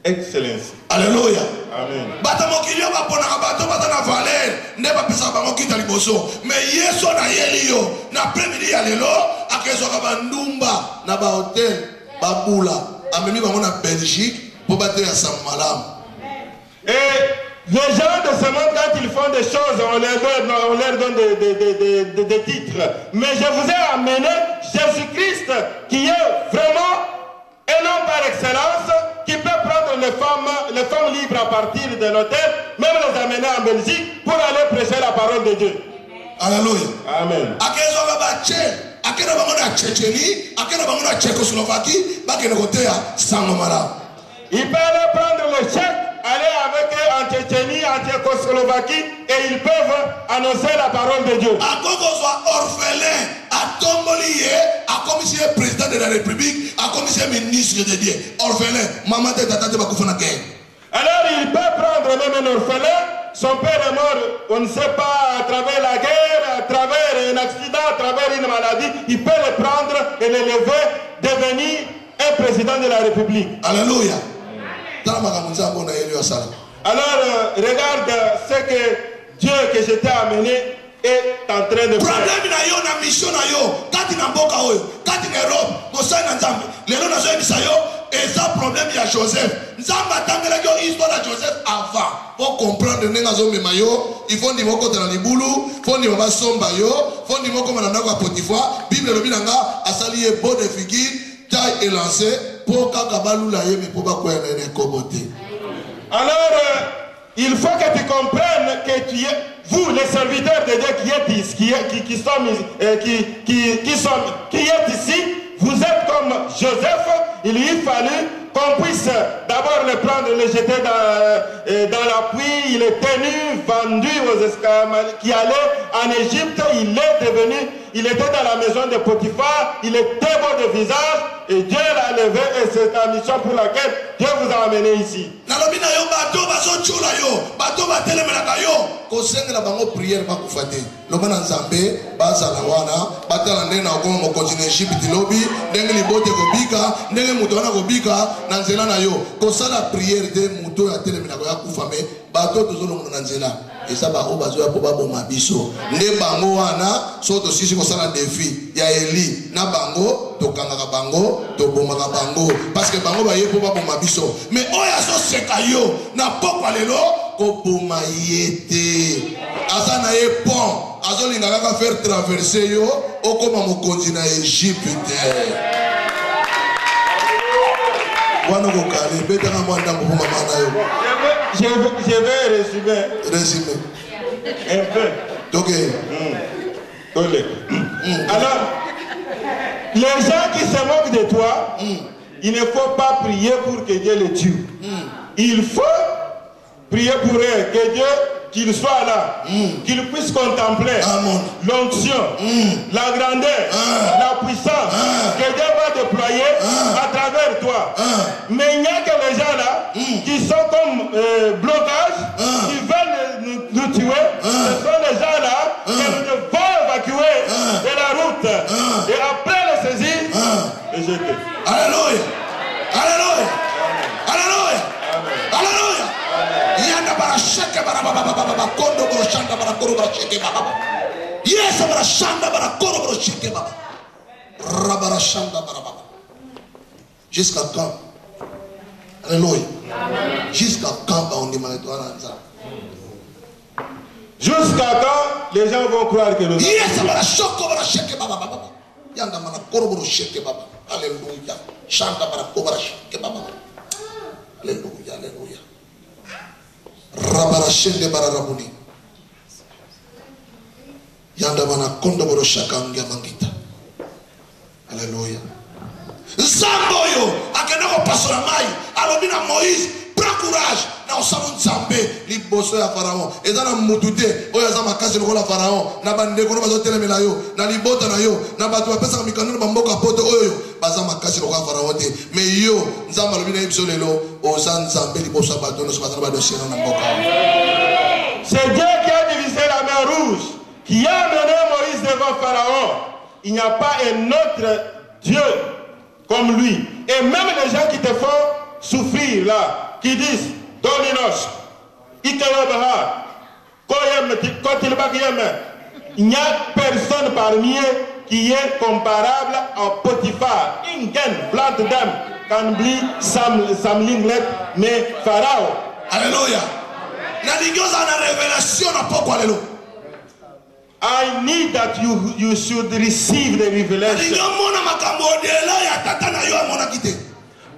excellence. Alléluia. Amen. Batamokilio baponaka bato batana valer ne bapesa bango kita liboso mais yeso na yelio na première ya lelo akezoka bandumba na ba hotel babula amemi bango na Belgique pour battre ya samalam. Et les gens de ce monde, quand ils font des choses, on leur donne des titres. Mais je vous ai amené Jésus-Christ qui est vraiment un homme par excellence, qui peut prendre les femmes libres à partir de l'hôtel, même les amener en Belgique pour aller prêcher la parole de Dieu. Alléluia. Amen. Il peut aller prendre le chèque, aller avec eux en Tchétchénie, en Tchécoslovaquie, et ils peuvent annoncer la parole de Dieu. Orphelin, à Tombolié, à commissaire président de la République, à commissaire ministre de Dieu. Orphelin, maman de tata de Bakoufana guerre. Alors il peut prendre même un orphelin, son père est mort, on ne sait pas, à travers la guerre, à travers un accident, à travers une maladie, il peut le prendre et l'élever, devenir un président de la République. Alléluia. Alors regarde ce que Dieu que je t'ai amené est en train de faire. Problème na yo na mission na yo, kati na mboka oyo, kati na Europe, mosai na Nzambe. Lelo na zo ebisa yo, eza problème ya Joseph. Nzambe atangela yo histoire de Joseph avant. Pour comprendre nenga zo mema yo, il faut ndimo kota na libulu, faut ndimo ba somba yo, faut ndimo koma na ndako ya Potiphar. Bible lobi nanga asali ye beau de figure, taille et lancé pour kaka balula ye mais pour ba ko ene kobote. Alors il faut que tu comprennes que tu es, vous les serviteurs de Dieu qui êtes ici, qui êtes ici, vous êtes comme Joseph. Il lui fallut qu'on puisse d'abord le prendre, le jeter dans la pluie. Il est tenu, vendu aux esclaves qui allaient en Égypte. Il était dans la maison de Potiphar. Il était beau de visage et Dieu l'a levé et c'est la mission pour laquelle Dieu vous a amené ici. Kosengela bango prière bakufate lobana nzambe bazala wana batala ndena okoma mokonzi na Egypte lobi ndenge libote kobika ndenge muto wana kobika na nzela na yo kosala prière de muto ya telemina ko yakufame bato tozolonga na nzela eza ba obazo ya poba boma biso nde bango wana soto sisi kosala défi ya Eli na bango tokangaka bango tobomaka bango parce que bango baye poba boma biso mais oya so seka yo na pokwa lelo ko boma yete azana ye pont azolinga kaka faire traverser yo okoma mokonzi na Égypte wana ko kale betanga mwanda ko mama na yo Je vais résumer un peu. Ok. Alors, les gens qui se moquent de toi, il ne faut pas prier pour que Dieu les tue. Il faut prier pour eux, que Dieu, qu'il soit là, qu'il puisse contempler l'onction, la grandeur, la puissance que Dieu va déployer à travers toi. Mais il n'y a que les gens là qui sont comme blocage, qui veulent nous tuer. Ce sont les gens là que nous devons évacuer de la route et après les saisir et jeter. Alléluia. Alléluia. Alléluia. Alléluia. Yanda bara shake bara baba kondo bro shanda bara koro bara shake baba. Yes bara shanda bara koro bro shake baba. Rabara shanda bara baba. Jusqu'à quand? Alléluia. Jusqu'à quand on dit malheur à ça? Jusqu'à quand les gens vont croire que nous. Yes bara shoko bara shake baba baba. Yanda bara koro bro shake baba. Alléluia. Shanda bara koro bara shake baba. Alléluia. Alléluia. Rabarashende bararabuni. Yanda bana kondo boro shakangia mangita. Alléluia. Zamboyo akenda ko pastora mai alobina Moïse prends courage na osamo nzambe liboso ya Pharaon ezana mutute oyo azama kasi lokola Pharaon na bandeko no bazotelemela yo na libota na yo na bato bapesa mikano bamboka poto oyo bazama kasi lokola Pharaon te mais yo nzambe alobina yebso lelo oza nzambe liboso ya bato no so bazana ba dossier na mboka. C'est Dieu qui a divisé la mer Rouge, qui a mené Moïse devant Pharaon. Il n'y a pas un autre Dieu comme lui. Et même les gens qui te font souffrir là, qui disent Dominos, Ikelobaha, il n'y a personne parmi eux qui est comparable à Potiphar, Ingen, Blanc Dame, Kambli, Samlinglet, mais Pharaon. Alléluia. I need that you should receive the revelation.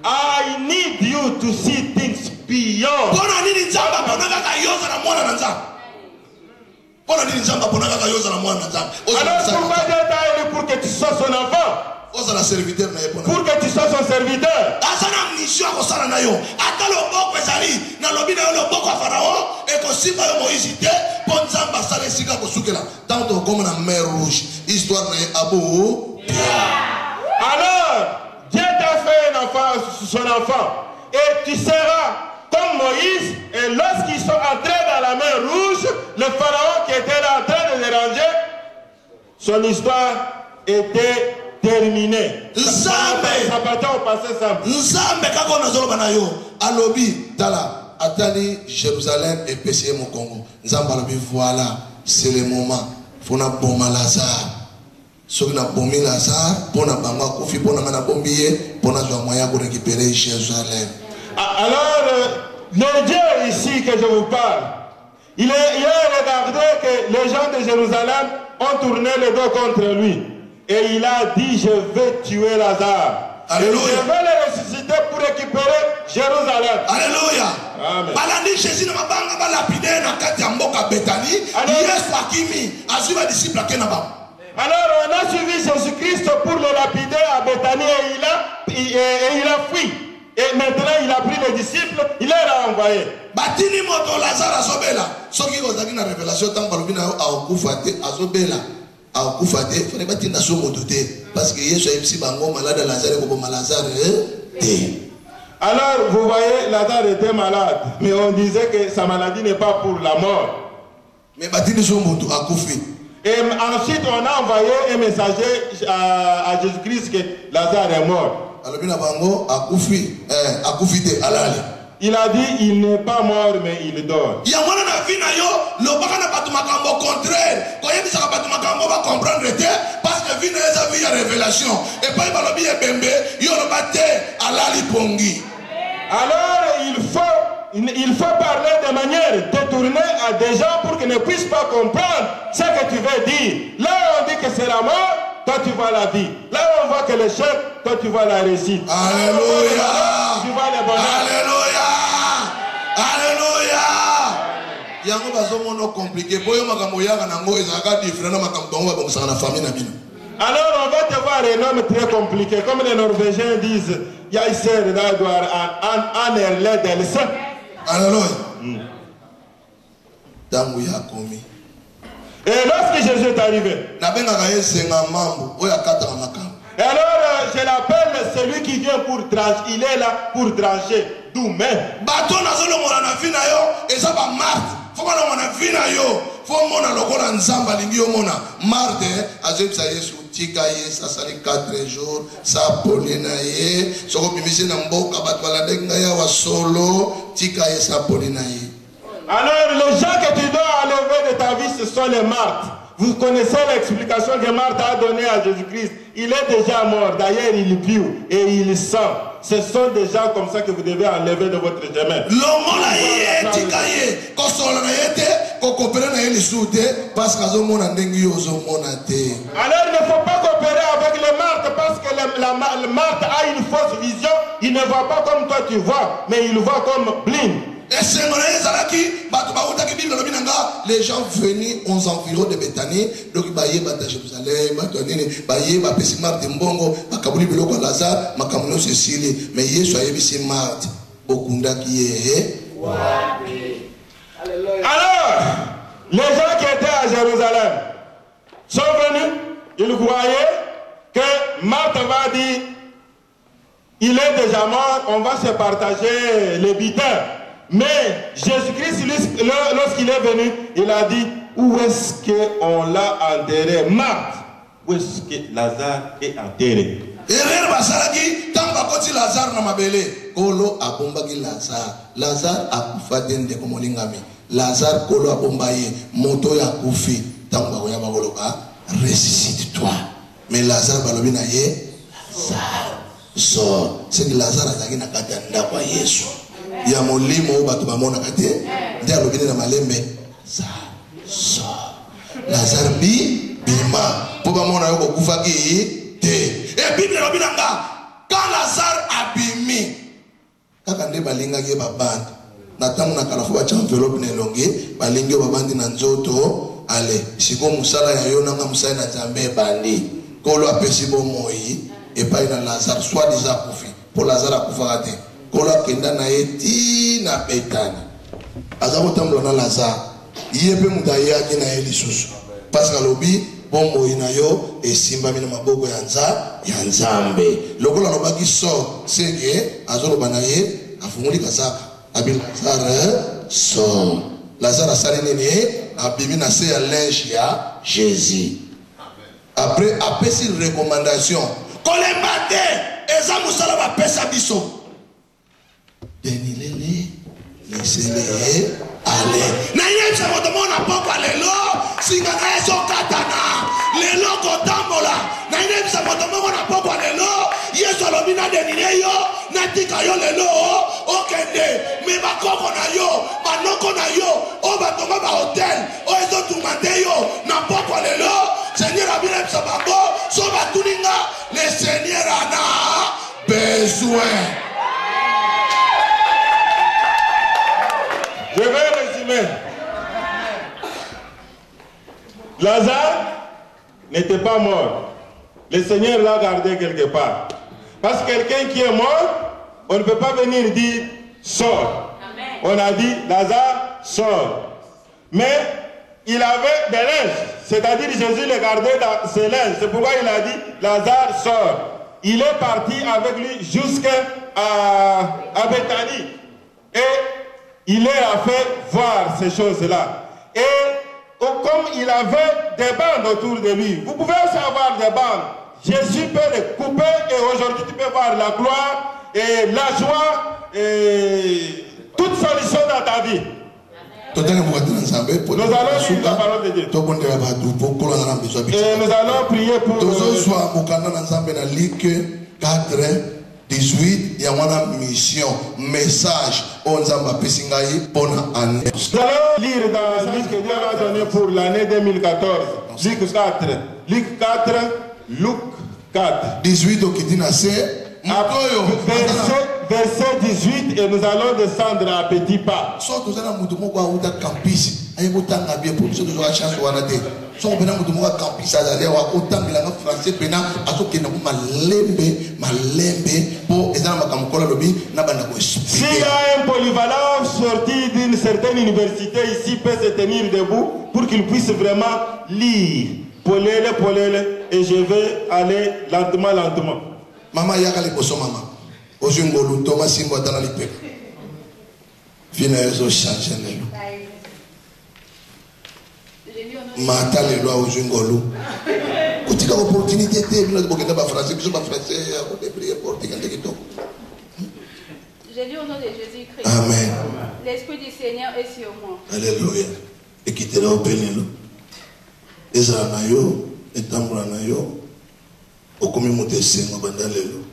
I need you to see things beyond. Alors pourquoi Dieu t'a élu pour que tu sois son enfant? Pour que tu sois son serviteur. Alors, Dieu t'a fait un enfant, son enfant. Et tu seras comme Moïse. Et lorsqu'ils sont entrés dans la mer Rouge, le pharaon qui était là en train de déranger, son histoire était terminé. Ça appartient au passé simple. Nzambe kako nazoloba na yo alobi tala atali Jérusalem et péché mon Congo. Nzambe alobi voilà, c'est le moment. Fona boma Lazare. Soki na bomi Lazare, pona bangwa kofi pona ngana bombiye, pona zwa moyen pour récupérer Jérusalem. Alors le Dieu ici que je vous parle, il a regardé que les gens de Jérusalem ont tourné le dos contre lui. Et il a dit, je vais tuer Lazare. Alléluia. Et je vais le ressusciter pour récupérer Jérusalem. Alléluia. Amen. Balandi Jésus na mabanga ba lapider na kati ya mboka Bethanie. Yesu akimi azuba disciple akena ba. Alors on a suivi Jésus-Christ pour le lapider à Bethanie et il a fui. Et maintenant il a pris les disciples, il les a envoyés. Batini moto Lazare azobela. Soki kozaki na révélation tant balobina akufa te azobela. Il fallait pas dire parce que Yesu a dit bango malade Lazare comme Lazare alors vous voyez Lazare était malade mais on disait que sa maladie n'est pas pour la mort mais batini so moto akufi et ensuite on a envoyé un messager à Jésus-Christ que Lazare est mort alobina bango akufi akufi te alali. Il a dit il n'est pas mort mais il dort. Il y a mon avis na yo le baka na batu makambo contraire ko yebi saka batu makambo ba comprendre te parce que vina eza vie ya révélation et pas balobi ya bembe yo le bate alali pongi. Alors il faut parler de manière détournée à des gens pour qu'ils ne puissent pas comprendre ce que tu veux dire. Là on dit que c'est la mort, toi tu vois la vie. Là on voit que l'échec, toi tu vois la réussite. Alléluia. Tu vois les bonheurs. Alléluia. Alléluia. yango bazomono compliqué boyo makambo yaka nango ezaka différent na makambo bango babongisa na famille na bino. Alors on va te voir un homme très compliqué. Comme les Norvégiens disent, jag ser det där du är en anledelse. Alléluia. Tangu ya komi. Et lorsque Jésus est arrivé, nabengaka ye zenga mambo oyo akataka makambo. et alors je l'appelle celui qui vient pour trancher. Il est là pour trancher. D'où même. Bato nazolongola na vie na yo eza ba Marthe. Faut balongola na vie na yo. Faut mona lokola nzamba lingi yo mona. Marthe azebisa Yesu tika ye sasali 4 jours sa poli na ye. Soko bimisi na mboka bato balandenga ya wa solo tika ye sa poli na ye. Alors les gens que tu dois enlever de ta vie, ce sont les Marthes. Vous connaissez l'explication que Marthe a donnée à Jésus-Christ. Il est déjà mort. D'ailleurs, il vit et il sent. Ce sont des gens comme ça que vous devez enlever de votre chemin. Longola ye tika ye kosola na ye te kokopela na ye lisu te parce que azomona ndengi yo ozomona te. Alors il ne faut pas coopérer avec les Marthes parce que le Marthe a une fausse vision. Il ne voit pas comme toi tu vois, mais il voit comme blind. Les gens venus aux environs de Bethanie, donc ils sont à Jérusalem, ils sont à Mbongo, ils Lazare, Cécile, mais ils sont à Marthe, Bokunda qui est. Alors, les gens qui étaient à Jérusalem sont venus, ils croyaient que Marthe va dire, il est déjà mort, on va se partager les butins. Mais Jésus-Christ, lorsqu'il est venu, il a dit, où est-ce qu'on l'a enterré? Marthe, où est-ce que Lazare est enterré? Lazare na mabele kolo abombaki Lazare akufa dende komolingami Lazare kolo abombaye moto ya kufi tango bakoya bakoloka ressuscite-toi mais Lazare balobi na ye Lazare sort c'est que Lazare azaki na kati ya ndako ya Yesu ya molimo oyo bato bamonaka te nde alobi na malembe Lazare sort Lazare bima mpo bamona yo kokufaki te e Bible elobi na nga quand Lazare abimi kaka nde balingaki ye babandi na ntango na kala fo batya enveloppe na elongi balingi yo babandi na nzoto ale siko mosala ya yo nanga mosali na Nzambe ebandi kolo apesi bomoi epai na Lazare soit déjà akufi mpo Lazare akufaka te kolo akenda na ye ti na Betani aza kotambola na Lazare ye mpe moto ayaki na ye lisusu parce que alobi bomoi na yo esimbami na maboko ya Nzambe lokola alobaki sort seke azoloba na ye afungoli kasaka abi Lazare sort Lazare asali nini abimi na se ya linge ya Jésus après apesi recommandation kolemba te eza mosala bapesa biso denilele lesele ale na yebisa moto mona poko lelo singa na ezokatana lelo kotambola na yebisa moto moko na poko lelo Yesu alobi na denile yo natika yo lelo okende me bakoko na yo banoko na yo o batonga ba hotel o ezotuma te yo na poko lelo Seigneur abina bisa bango so batuninga le Seigneur ana besoin. Je vais résumer. Lazare n'était pas mort. Le Seigneur l'a gardé quelque part. Parce que quelqu'un qui est mort, on ne peut pas venir dire sors. On a dit Lazare sort. Mais il avait des linges. C'est-à-dire Jésus le gardait dans ses linges. C'est pourquoi il a dit Lazare sort. Il est parti avec lui jusqu'à Bethanie. Et il a fait voir ces choses-là. Et comme il avait des bandes autour de lui, vous pouvez aussi avoir des bandes. Jésus peut les couper et aujourd'hui tu peux voir la gloire et la joie et toute solution dans ta vie. Nous allons suivre la parole de Dieu. Et nous allons prier pour Luc 4, 18, il y a une mission, message, on a pesingayi pour l'année. Nous allons lire dans ce que Dieu a donné pour l'année 2014. Luc 4, Luc 4, Luc 4. 18 au Kidinase. Verset 18 et nous allons descendre à petits pas. ayebotanga bien pour biso tozwaka chance wana te soko mpena moto moko akampisa azali awa otambelanga français mpena azokenda ko malembe mpo eza na makambo kola alobi na banda koexplike. S'il y a un polyvalent sorti d'une certaine université ici peut se tenir debout pour qu'il puisse vraiment lire. Polele, et je vais aller lentement. Maman yaka liboso mama. Ozwi ngolu toma simbo atana lipeka. Vina yezo changer lelo. Mata lelo ozwi ngolu. Kotika opportunité te bino bokenda ba français biso ba français ko débrier portugais ndekito. J'ai lu au nom de Jésus-Christ. Amen. L'Esprit du Seigneur est sur moi. Alléluia. Ekitela openelo. Ezala na yo, etambola na yo. Okomi moto esengo banda lelo.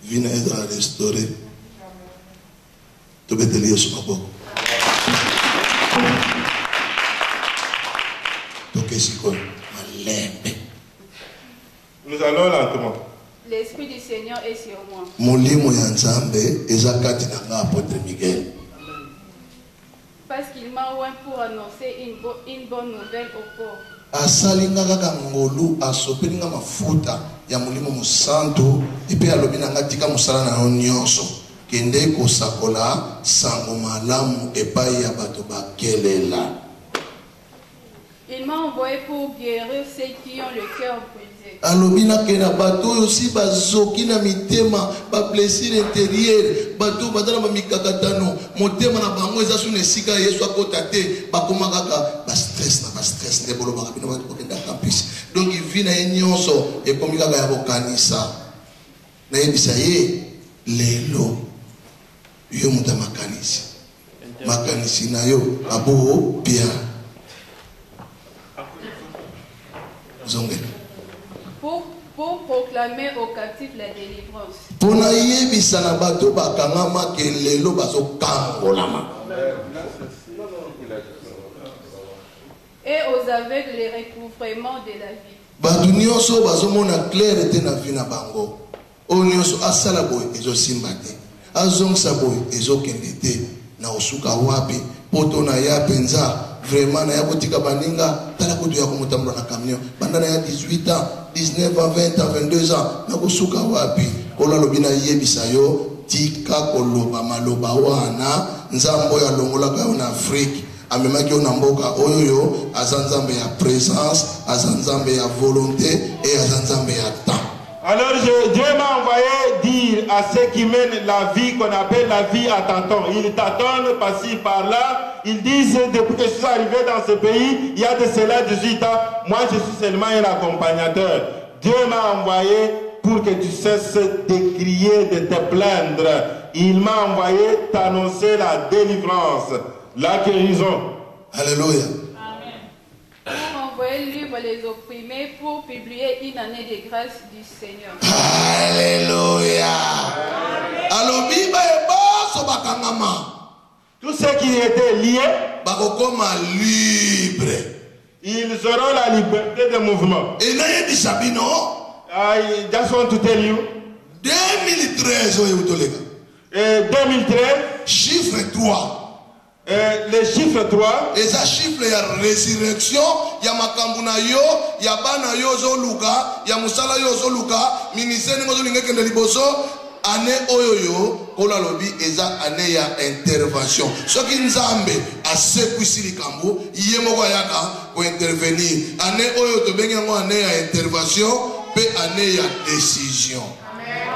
Vina ezala restauré. Tobeteli Yesu maboko. Tokesiko malembe. Nous allons lentement. L'Esprit du Seigneur est sur moi. Molimo ya Nzambe eza kati na nga apôtre Miguel. Parce qu'il m'a oint pour annoncer une bonne nouvelle aux pauvres. Asalinga kaka ngolu asopelinga mafuta ya molimo mosantu epe alobi na nga tika mosala na yo nyonso kende kosakola sango malamu epai ya bato bakelela. Il m'a envoyé pour guérir ceux qui ont le cœur brisé. Alobi na kena bato aussi bazoki na mitema ba blessure intérieure bato badala ba mikakatano motema na bango eza suna esika Yesu akota te bakoma kaka ba stress ne bolo ba bino ba kokenda campus donc vi na nyonso e komi kaka ya bokanisa na yebisa ye lelo yo muta makanisi na yo abo bien Pour proclamer aux captifs la délivrance. Pona yebisa na bato bakangama ke lelo bazokangolama. Et aux aveugles les recouvrements de la vie. Bato nyonso bazomona clair te na vie na bango. O nyonso asala boye ezosimba te. Azongisa boye ezokende te na osuka wapi poto na ya penza. Vraiment, na ya kotika baninga tala kutu ya kumutambola na camion bandana ya 18 ans 19 ans 20 ans 22 ans na kosuka wapi kola lobina yebisa yo tika koloba maloba wana nzambo ya longola ka na Afrique amemaki yo na mboka oyo azanzambe ya présence azanzambe ya volonté et azanzambe ya temps. Alors Dieu m'a envoyé dire à ceux qui mènent la vie qu'on appelle la vie à tâtons. Ils tâtonnent par-ci, par-là. Ils disent, depuis que je suis arrivé dans ce pays, il y a de cela 18 ans, moi je suis seulement un accompagnateur. Dieu m'a envoyé pour que tu cesses de crier, de te plaindre. Il m'a envoyé t'annoncer la délivrance, la guérison. Alléluia. Pour envoyer livre les opprimés, pour publier une année de grâce du Seigneur. Alléluia. Alobi ba eboso bakangama. Tous ceux qui étaient liés, bakokoma libre. Ils auront la liberté de mouvement. Et na yebisa bino. I just want to tell you. 2013 oyo utoleka. 2013. Chiffre 3. Le chiffre 3 et ça chiffre ya résurrection ya makambu na yo ya bana yo zoluka ya musala yo zoluka ministère ngo zolinga kende liboso année oyo yo kola lobi eza année ya intervention soki nzambe asekwisi likambo ye moko yaka ko intervenir année oyo to benga ngo année ya intervention pe année ya décision.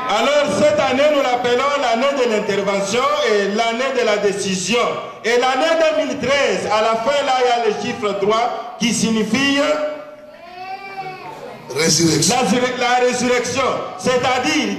Alors cette année nous l'appelons l'année de l'intervention et l'année de la décision. Et l'année 2013, à la fin là il y a le chiffre 3 qui signifie résurrection. La résurrection. C'est-à-dire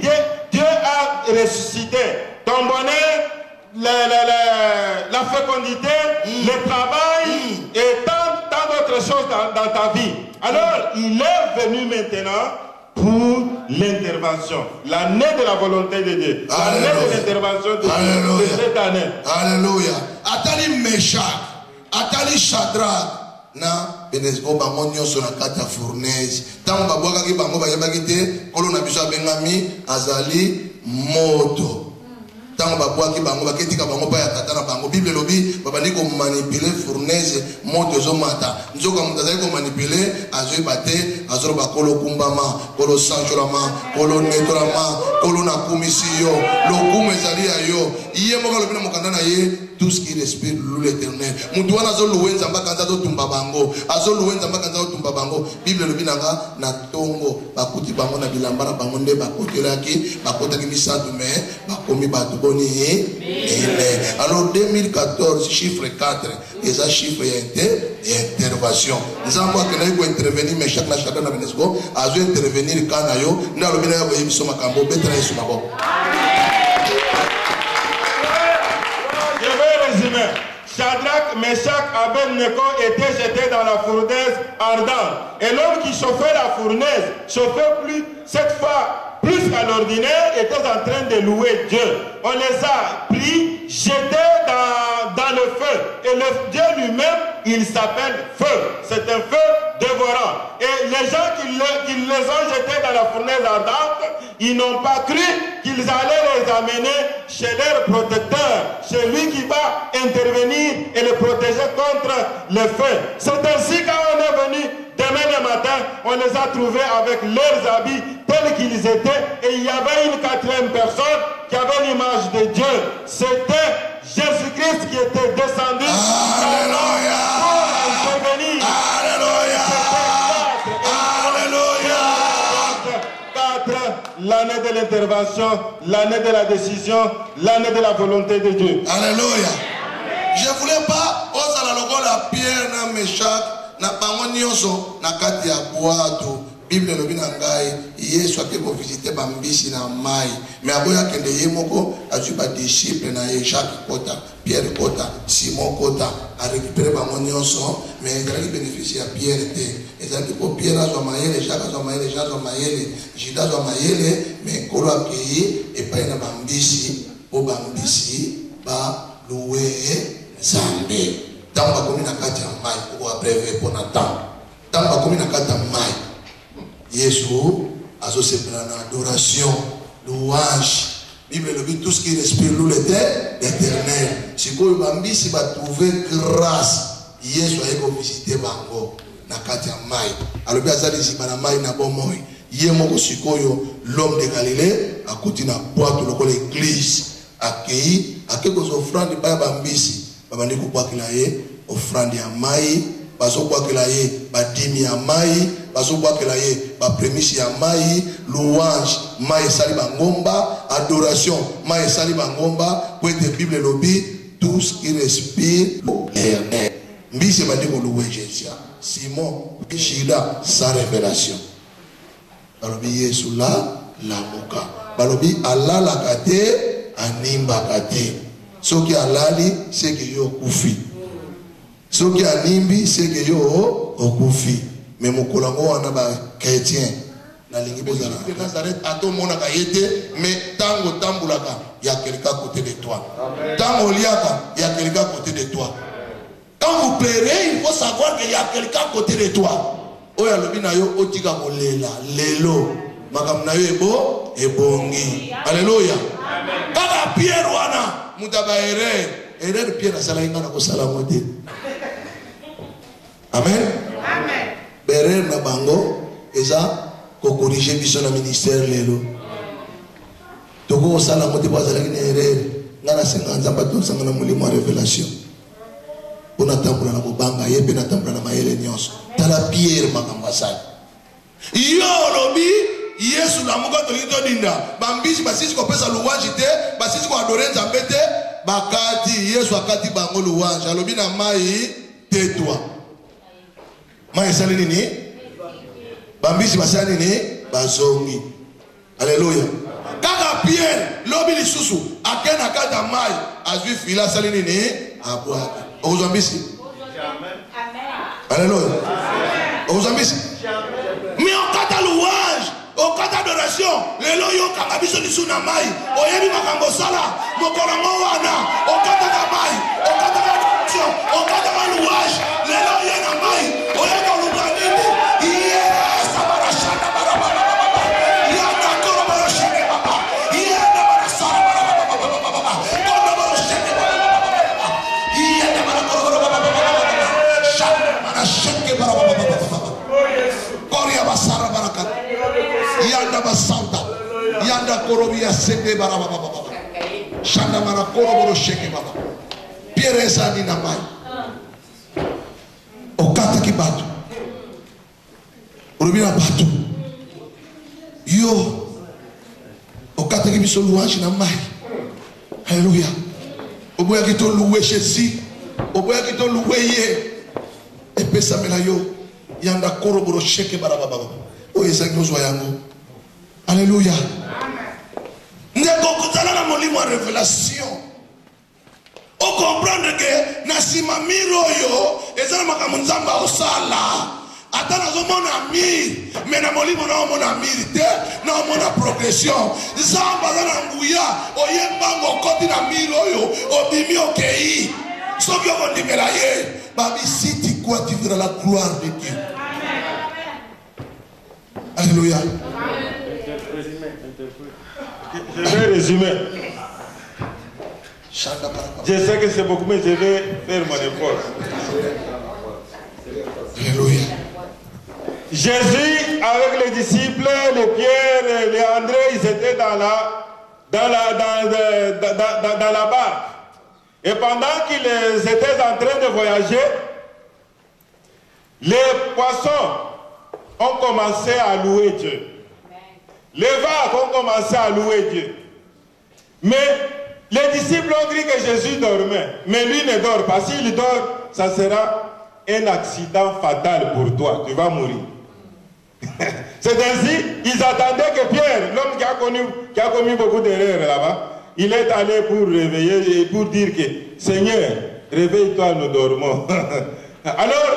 Dieu a ressuscité ton bonheur, la fécondité, le travail et tant d'autres choses dans ta vie. Alors il est venu maintenant pour l'intervention, l'année de la volonté de Dieu, l'année de l'intervention de Dieu, de cette année. Alléluia. Atali Meshach, Atali Shadrach, na Benesgo bango nyonso na kati ya fournaise. Tango babwaka ki bango bayebaki te, kolo na biso abengami azali moto. Tant babwaki bango baketika bango pa ya tata na bango Bible lobi babandi ko manipuler fournaise moto zo mata nzoka mutazali ko manipuler azo bate azo bakolo kumbama kolo sanjolama kolo netolama kolo na kumisiyo lo kumezali ayo iye moka lobi na mokanda na ye tout ce qui respire l'Éternel mutu wana zo luwenza mbaka nzazo tumba bango azo luwenza mbaka nzazo tumba bango Bible lobi nanga na tongo bakuti bango na bilamba na bango nde bakotelaki bakotaki misatu me bakomi batu boni alors 2014 chiffre 4 et ça chiffre intervention nzambo akena iko intervenir mais chaque na benesco azo intervenir kana yo ndalo bina yabo yebiso makambo betra yesu maboko. Je vais résumer. Shadrach, Meshach, Abednego étaient jetés dans la fournaise ardente. Et l'homme qui chauffait la fournaise, chauffait plus, cette fois plus qu'à l'ordinaire, était en train de louer Dieu. On les a pris, jetés dans le feu. Et le Dieu lui-même, il s'appelle feu. C'est un feu dévorant. Et les gens qui les ont jetés dans la fournaise ardente, ils n'ont pas cru qu'ils allaient les amener chez leur protecteur, chez lui qui va intervenir et les protéger contre le feu. C'est ainsi quand on est venu demain le matin, on les a trouvés avec leurs habits tels qu'ils étaient, et il y avait une quatrième personne qui avait l'image de Dieu. C'était Jésus-Christ qui était descendu. Alléluia. Pour intervenir. Alléluia. Alléluia. L'année de l'intervention, l'année de la décision, l'année de la volonté de Dieu. Alléluia. Je ne voulais pas oser la logo la pierre na Meshach na bango nyonso na kati ya boato. Bible lobi na ngai Yesu akeko visiter bambisi na mai mais aboya kende ye moko azwi ba disciple na ye Jacques kota Pierre kota Simon kota a récupérer bango nyonso mais ezalaki bénéfice ya Pierre te ezalaki po Pierre azwa mayele Jacques azwa mayele Jean azwa mayele Judas azwa mayele mais nkolo akei epai na bambisi po bambisi ba louer Nzambe ntango bakomi na kati ya mai oko abreve mpo na ntango ntango bakomi na kati ya mai Yesu azosepela na adoration louange Bible lobi tout ce qui respire loue l'Éternel sikoyo bambisi batrouve grâce Yesu ayeko visiter bango na kati ya mai alobi azali ziba na mai na bomoi ye moko sikoyo l'homme de Galilée akuti na boato lokola église akei akekoza offrande baya bambisi babandi kobwakela ye offrande ya mai bazobwakela ye badimi ya mai bazobwakela ye bapremisi ya mai louange mai esali bangomba adoration mai esali bangomba po ete Bible lobi tout ce qui respire l'Éternel mbisi bandi koluwe Jésus Simon Judas sa révélation balobi Yesu la lamuka balobi alalaka te animbaka te soki alali seke yo okufi soki animbi seke yo okufi mais mokolo yango wana bakretien nalingi bozala Nazareth atomonaka ye te mais ntango otambolaka ya quelqu'un côté de toi ntango oliaka ya quelqu'un côté de toi quand vous plairez il faut savoir qu'il y a quelqu'un côté de toi oyo alobi na yo otika kolela lelo makambo na yo ebongi alléluia kaka Pierre wana mutaka erreur Pierre asalaki nga na kosala ngo te amen erreur na bango eza kokorige biso na ministère lelo toko osala ngo te po azalaki na erreur nga nasenga nzambe atosanga na molimo ya révélation mpo natambola na kobanga ye mpe natambola na mayele nyonso tala Pierre makambo asali yo olobi Yesu na moko tolingi todinda bambisi basisi kopesa louange te basisi koadore Nzambe te bakati Yesu akati bango louange alobi na mai tetwa mai esali nini bambisi basali nini bazongi alléluia kaka Pierre lobi lisusu akena kata mai azwi fila asali nini abwaka okozambisi alléluia okozambisi mais okata louange okata adoration lelo yokanga biso lisu na mai oyebi makambo sala mokolo ngo wana okataka mai okataka adoration okataka louange lelo ye na mai oyeka oluka nini yes abarashana barabara yanda koro barashane baba yanda barasara barabara korobia sende baraba baba. Shanda mara koroboro sheke baba. Pierre sani na mai. Okata kibatu. Urubina batu. Yo. Okata kibiso luanshi na mai. Hallelujah. Oboya kito luwe shesi. Oboya kito luwe ye. Epesa mela yo. Yanda koroboro sheke baraba baba. O ezangozwa yango. Alléluia. Ndeko kutana na molimo wa révélation. O comprendre que na simamiro yo ezana makambo nzamba osala. Ata nazomona mire, mais na molimo na omona mire te, na omona progression. Nzamba na nguya oyembango koti na mire oyo obimi okei. Soki okondimela ye, babi si tu crois tu verras la gloire de Dieu. Alléluia. Je vais résumer. Je sais que c'est beaucoup, mais je vais faire mon effort. Alléluia. Jésus, avec les disciples, les Pierre, les André, ils étaient dans la barque. Et pendant qu'ils étaient en train de voyager, les poissons ont commencé à louer Dieu. Les vagues ont commencé à louer Dieu. Mais les disciples ont dit que Jésus dormait. Mais lui ne dort pas. S'il dort, ça sera un accident fatal pour toi. Tu vas mourir. C'est ainsi, ils attendaient que Pierre, l'homme qui a commis beaucoup d'erreurs là-bas, il est allé pour réveiller et pour dire que Seigneur, réveille-toi, nous dormons. Alors,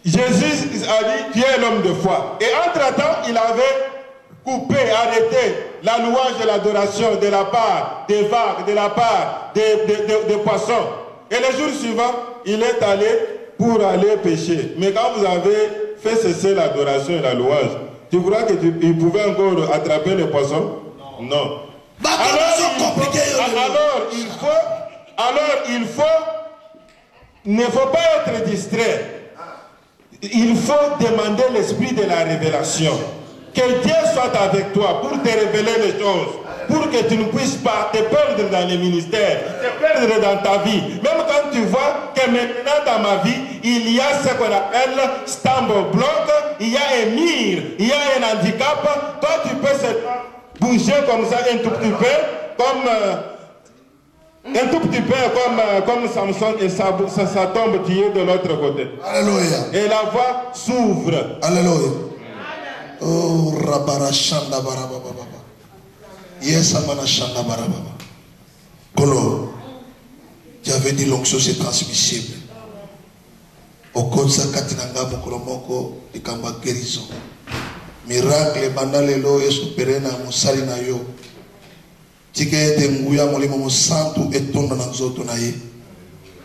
Jésus a dit, tu es l'homme de foi. Et entre-temps, il avait coupé, arrêté la louange et l'adoration de la part des vagues, de la part des poissons. Et le jour suivant, il est allé pour aller pêcher. Mais quand vous avez fait cesser l'adoration et la louange, tu crois qu'il pouvait encore attraper les poissons? Non. Il ne faut pas être distrait. Il faut demander l'esprit de la révélation. Que Dieu soit avec toi pour te révéler les choses, pour que tu ne puisses pas te perdre dans les ministères, te perdre dans ta vie. Même quand tu vois que maintenant dans ma vie, il y a ce qu'on appelle stumble block, il y a un mire, il y a un handicap, toi tu peux bouger comme ça un tout petit peu, comme Samson, et ça tombe, tu es de l'autre côté. Alléluia. Et la voie s'ouvre. Alléluia. Oh, Rabara Shanda Barababa. Yes, Amana Shanda Barababa. Kolo, j'avais dit l'onction c'est transmissible. Au Konsa Katinanga Mokolomoko, et Kamba guérison. Miracle, Bandalelo, et Superena, Mosalina Yo. Tike de Nguya Molimo Santo et Tondo Nanzoto Naye.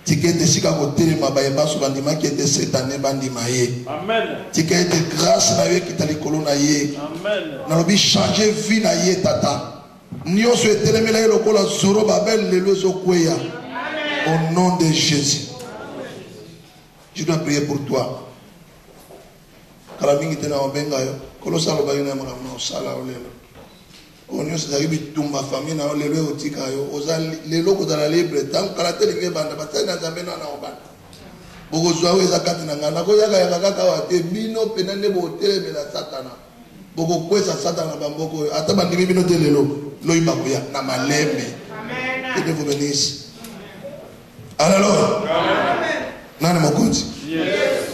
Tike de Sikago Telema Baeba Subandima qui était cette année Bandimaye. Amen. Tike de grâce Naye qui t'a les colons Naye. Amen. Narobi changer vie Naye Tata. Nyo souhaité le mélanger le cola Zoro Babel le Lozokweya. Au nom de Jésus. Je dois prier pour toi. Kalamingi tena obenga yo. Kolosalo bayina mama sala olelo. Onyo se zagibi tumba famille na olelo otika yo. Oza lelo ko dala libre tant kala telinge banda batana zamena na obanda. Boko zwawe zakati na ngana ko yaka yaka kaka wate bino penane bo teleme la satana. Boko kwesa satana bamboko ata bandimi bino telelo loyiba kuya na maleme. Amen. Que Dieu vous bénisse. Alléluia. Amen. Nani mokonzi.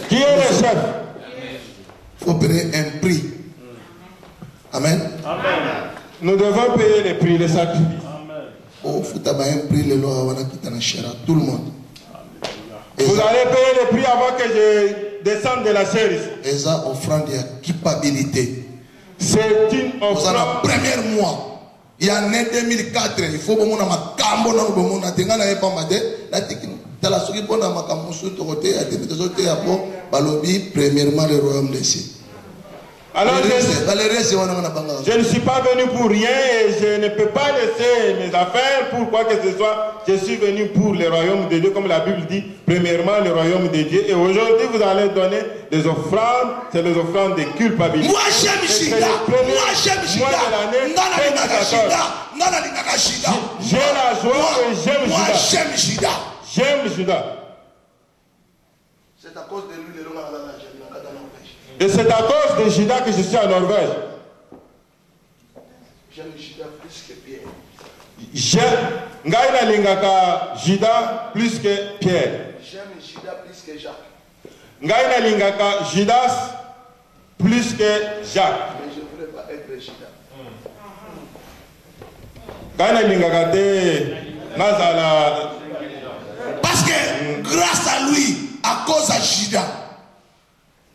Qui est le chef? Il faut payer un prix. Amen. Amen. Nous devons payer les prix, les sacrifices. Oh, il faut payer un prix, les lois, tout le monde. Vous allez payer les prix avant que je descende de la chair ici. Et ça, offrande de culpabilité. C'est une offrande. Vous avez le premier mois. Il y a l'année 2004. Il faut que vous ayez un cambo dans le monde. Il y a un cambo dans la souris pour la macamousou de côté. Il y a des autres balobi premièrement le royaume des cieux. Alors je ne suis pas venu pour rien et je ne peux pas laisser mes affaires pour quoi que ce soit. Je suis venu pour le royaume de Dieu, comme la Bible dit, premièrement le royaume de Dieu. Et aujourd'hui, vous allez donner des offrandes, c'est les offrandes de culpabilité. Moi j'aime Jida. Moi j'aime Jida. J'ai la joie et j'aime Moi Judas. j'aime Jida. J'aime Judas. C'est à cause de lui, le Et c'est à cause de Judas que je suis en Norvège. j'aime Jida plus que Pierre. Ngai nalingaka Judas plus que Pierre. J'aime Jida plus que Jacques. Ngai nalingaka Judas plus que Jacques. Mais je ne voulais pas être Jida. Ngai nalingaka te nazala. Parce que grâce à lui, à cause de Jida,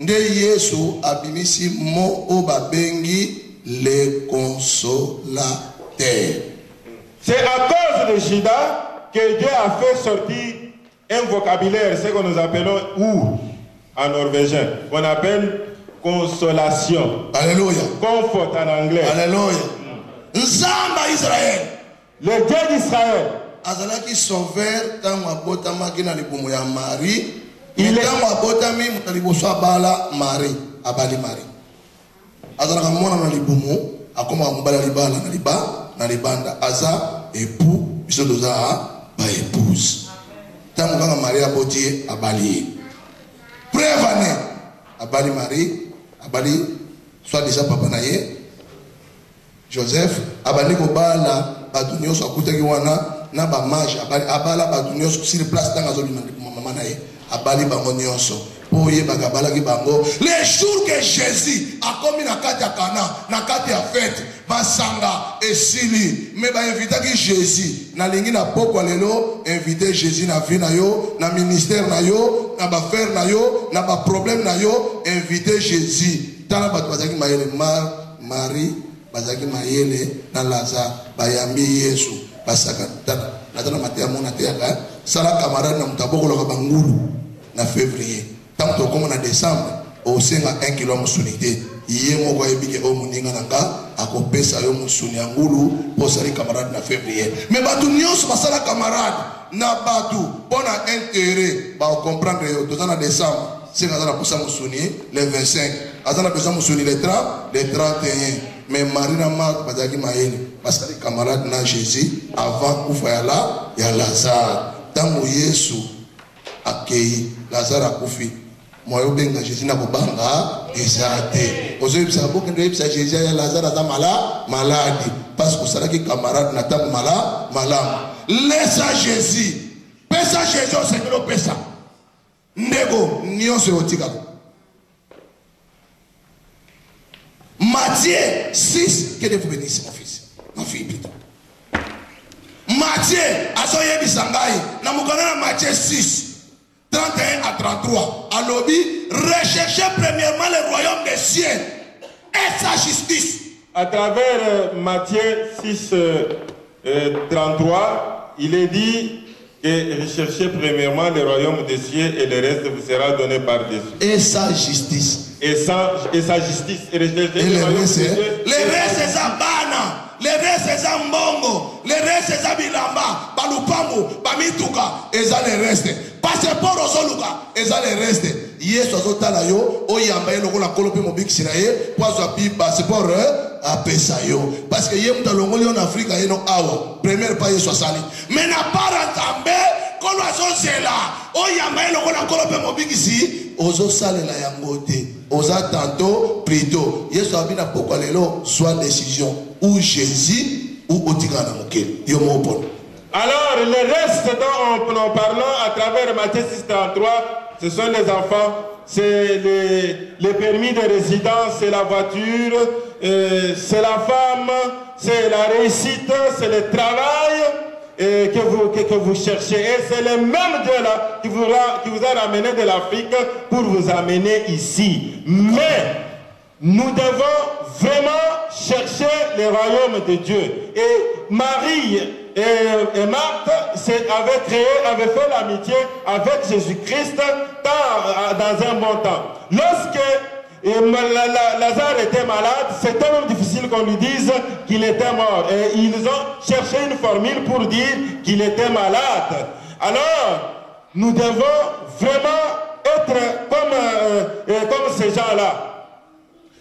nde Yesu abimisi mo obabengi le consolateur. C'est à cause de Judas que Dieu a fait sortir un vocabulaire, ce que nous appelons ou en norvégien, qu'on appelle consolation. Alléluia. Comfort en anglais. Alléluia. Nzamba Israël. Le Dieu d'Israël. Azalaki sauveur tango abotamaki na libumu ya Marie. Il est tango abotami na liboso abala Marie, abali Marie. Azalaka mwana na libumu, akoma mobala libala na libanda aza époux, biso toza ba épouse. Tango kanga Marie aboti abali. Preuve abali Marie, abali soit déjà papa na ye Joseph, abali kobala batu nyonso akutaki wana na ba mage abala batu nyonso sur place tanga zo bima mama na ye abali bango nyonso po ye bakabalaki bango les jours que Jésus a commis na kati ya Cana na kati ya fête basanga esili me ba invitaki Jésus na lingi na poko lelo inviter Jésus na vie na yo na ministère na yo na ba frère na yo na ba problème na yo inviter Jésus tala batu bazaki mayele Marie bazaki mayele na Lazare bayambi Yesu basaka natana matia mona teaka sala camarade na mutaboko loka bangulu na février tant to comme na décembre au senga 1 kilo musunité iye moko ebike o muninga nanga akopesa yo musuni angulu po sali camarade na février mais batu nyonso basala camarade na batu bona intérêt ba comprendre yo tozana décembre senga za na posa musuni le 25 azana besoin musuni le 30 le 31 mais Marina Marc bazaki mayele parce que les camarades na Jésus avant kufa ya Lazare tango Yesu akei Lazare akufi moyo benga Jésus na kobanga ezate ozoyebisa boke ndo yebisa Jésus ya Lazare aza malade parce que salaki camarade na tango malamu laisse Jésus pesa Jésus au Seigneur pesa ndego nyonso otikako Matthieu 6, que Dieu vous bénisse, mon fils, ma fille plutôt. Matthieu, Asoye Bisangaï, Namukana Matthieu 6, 31 à 33. À l'obbi, recherchez premièrement le royaume des cieux et sa justice. À travers Matthieu 6, 33, il est dit que recherchez premièrement le royaume des cieux et le reste vous sera donné par Dieu. Et sa justice. Et sa justice. Et le reste, c'est Bana, le reste, c'est Mbongo, le reste, c'est Bilamba, Balupango, Bamituka, et ça le reste. Passeport aux Oluka, et ça le reste. Yes, Ozotala yo, Oyamba, le Gola Kolope Mobik Sirae, Poazapi, passeport à Pesayo. Parce que Yem Talongoli en Afrique, il y a un première paye 60. Mais n'a pas entamé, Koloazo Zela, Oyamba, le Gola Kolope Mobik ici, Ozo Sale la Yangote. Oza tantôt, plutôt. Yesu abina poko lelo, soit décision ou Jésus ou Otigana Moké. Yomopon. Alors, le reste dont nous parlons à travers Matthieu 6,33, ce sont les enfants, c'est les permis de résidence, c'est la voiture, c'est la femme, c'est la réussite, c'est le travail que vous cherchez. Et c'est le même Dieu là qui vous a ramené de l'Afrique pour vous amener ici. Mais nous devons vraiment chercher le royaume de Dieu. Et Marie et Marthe avaient fait l'amitié avec Jésus-Christ dans un bon temps. Lorsque Et Lazare était malade, c'était même difficile qu'on lui dise qu'il était mort. Et ils ont cherché une formule pour dire qu'il était malade. Alors, nous devons vraiment être comme ces gens-là.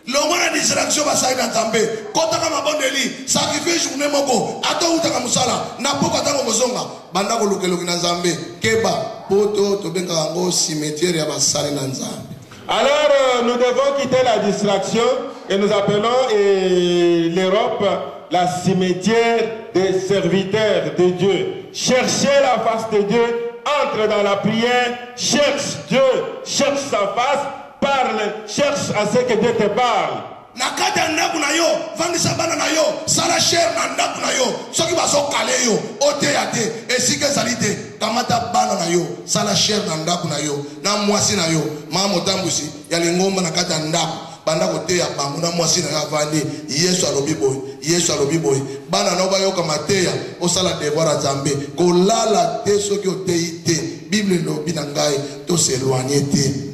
Longona distraction basai na Nzambe kotaka mabondeli sacrifice journée moko ato utaka musala na poko tango mozonga banda ko lukeloki na Nzambe keba poto to benga ngo cimetière ya basali na Nzambe. Alors nous devons quitter la distraction et nous appelons l'Europe la cimetière des serviteurs de Dieu. Cherchez la face de Dieu, entre dans la prière, cherche Dieu, cherche sa face. Parle, cherche à ce que Dieu te parle. Nakata ndaku na yo, vandisa bana na yo, sala cher na ndaku na yo, soki baso kale yo, ote yate, esike salite, kamata bana na yo, sala cher na ndaku na yo, na mwasi na yo, mama motambusi, yali ngomba nakata ndaku, banda kote ya bangu na mwasi na ya vande, Yesu alobi boy, Yesu alobi boy, bana na oba yo kamateya, osala devoir a Nzambe, kolala te soki ote ite, Bible lobi na ngai, to s'éloigner te.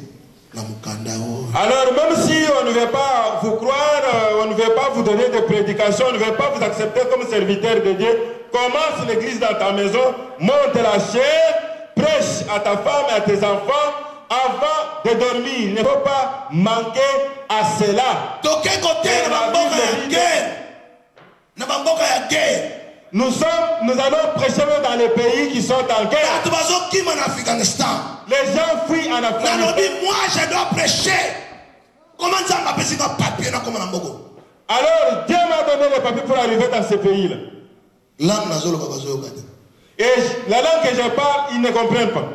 Alors même si on ne veut pas vous croire, on ne veut pas vous donner de prédication, on ne veut pas vous accepter comme serviteur de Dieu, commence l'église dans ta maison, monte la chair, prêche à ta femme et à tes enfants avant de dormir. Il ne faut pas manquer à cela. Nous allons prêcher dans les pays qui sont en guerre. Les gens fuient en Afghanistan. Moi, je dois prêcher. Comment ça m'a fait un papier dans comme alors, Dieu m'a donné les papiers pour arriver dans ce pays-là. Et la langue que je parle, ils ne comprennent pas.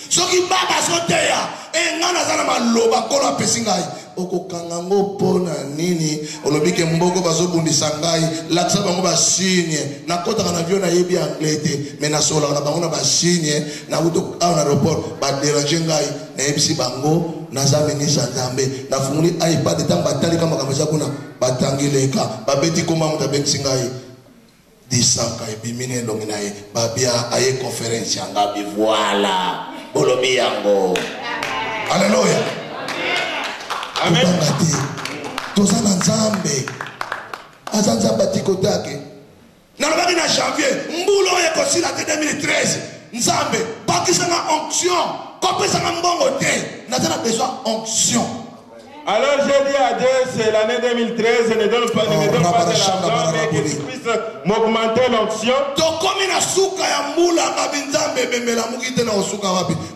Soki baba soteya engana zana maloba kola pesingai okokanga ngo pona nini olobike mboko bazobundisa ngai lakisa bango basigne nakotaka na avion na yebi anglais te mais nasola na bango na basigne na uto na aéroport baderange ngai na yebisi bango naza ministre Nzambe nafunguli iPad tamba batali kama kameza kuna batangileka babeti koma mutabengisi ngai disaka ebimine longi na ye babia aye conférence yanga bi voilà olobi yango. Alléluia. Amen. Tozana Nzambe. Azanzamba tikotake. Na lobaki na janvier, mbulo ekosila te 2013. Nzambe, bakisa na onction, kopesa na mbongo te. Natana besoin onction. Alors j'ai dit à Dieu, c'est l'année 2013, je ne donne pas de l'argent, mais que tu puisses m'augmenter l'onction.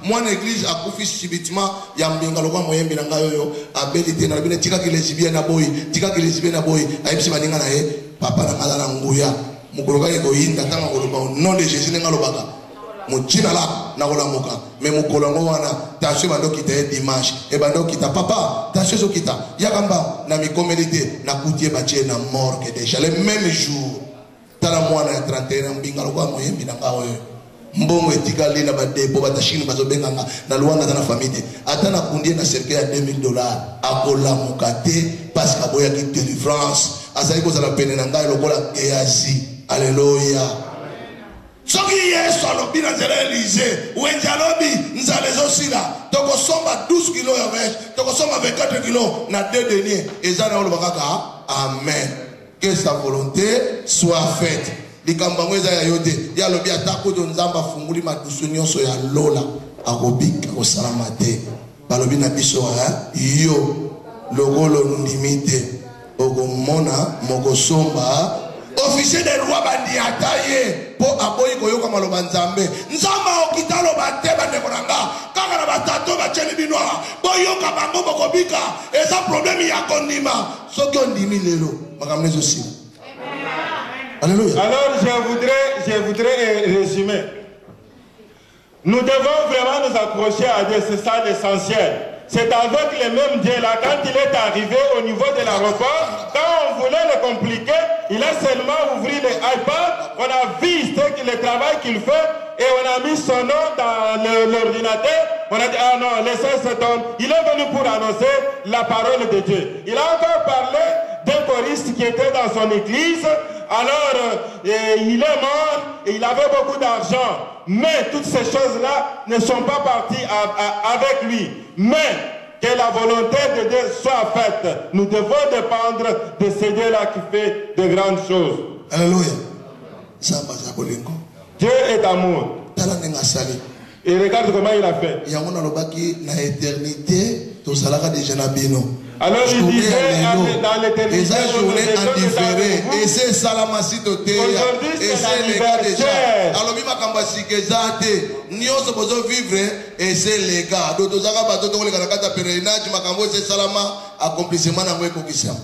Moi, l'église a confié subitement, il y a un bingalois moyen bilangayo, a belité, n'a bien tika qui les lesbiennes à boy, tika qui les lesbiennes à boy, a epsi maninga papa na ngala nguya, mukologa egoïne, natanga koloba, non de Jésus n'engalobaga. Mouchina la na kola moka mais mukolongo wana tashe bando kita dimanche e bando kita papa tashe zo kita yakamba na mikomelite na kutie batie na morgue déjà le même jour tala mwana ya 31 mbingalo kwa moyembi na ngawo mbongo etikali na badepo batashini bazobenganga na luanda na famille atana kundie na cercle ya $2000 akola mokate parce que boya ki délivrance azali ko za pene na ngai lokola eazi. Alléluia. Soki Yesu alobi na nzela Élysée, wenje alobi nzalezo sila, toko somba 12 kilos ya vêche, toko somba 24 kilos na 2 deniers, ezana olo bakaka, amen. Que sa volonté soit faite. Likambo ngweza ya yote, ya lobi atako to nzamba funguli madusu nyonso ya lola, akobika osalama te. Balobi na biso yo logolo ndimite, ogomona mogosomba officier de roi bandi ataye po aboyi koyoka maloba Nzambe Nzamba okitalo bate bande konanga kaka na batato bacheli binwa boyoka bango bokobika eza problème ya kondima soki ondimi lelo makamnezo si. Alléluia. Alors je voudrais résumer. Nous devons vraiment nous accrocher à Dieu, c'est ça l'essentiel. C'est avec le même Dieu là, quand il est arrivé au niveau de l'aéroport, quand on voulait le compliquer, il a seulement ouvert l'iPad, on a vu le travail qu'il fait et on a mis son nom dans l'ordinateur. On a dit, ah non, laissez cet homme. Il est venu pour annoncer la parole de Dieu. Il a encore parlé d'un choriste qui était dans son église. Alors, il est mort et il avait beaucoup d'argent. Mais toutes ces choses-là ne sont pas parties avec lui. Mais que la volonté de Dieu soit faite. Nous devons dépendre de ce Dieu-là qui fait de grandes choses. Alléluia. Dieu est amour. Et regarde comment il a fait. Alors il disait dans l'éternité, aujourd'hui c'est l'anniversaire.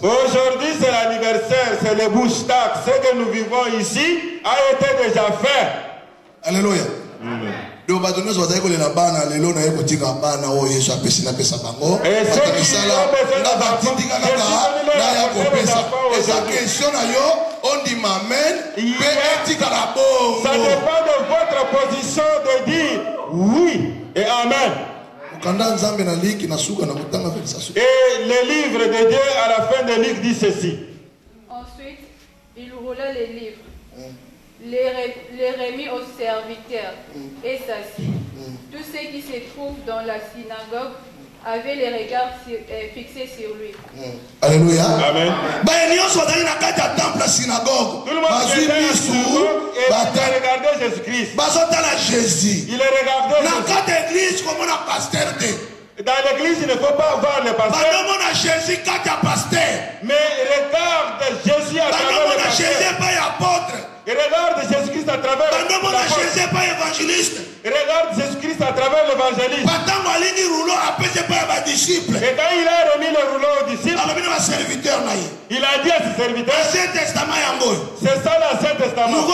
Aujourd'hui c'est l'anniversaire, c'est le bouche-tac. Ce que nous vivons ici a été déjà fait. Alléluia. Donc ba donner soit ko le na bana lelo na yeko tika bana o Yesu apesi na pesa bango batakisala na batindi kaka na ya ko pesa esa question na yo on dit amen pe etika la bon. Ça dépend de votre position de dire oui et amen. Kanda nzambe na liki na suka na kutanga versation. Et le livre de Dieu à la fin de livre dit ceci. Ensuite, il roula les livres. Les remit aux serviteurs et s'assit. Tous ceux qui se trouvent dans la synagogue avaient les regards fixés sur lui. Alléluia. Amen. Tout le monde regardait Jésus-Christ. Il regardait Jésus. Dans l'église, il ne faut pas voir le pasteur. Mais regarde Jésus à travers le pasteur. Et regarde Jésus-Christ à travers l'évangéliste. Et regarde Jésus-Christ à travers l'évangéliste. Et quand il a remis le rouleau aux disciples, il a dit à ses serviteurs, c'est ça l'Ancien Testament.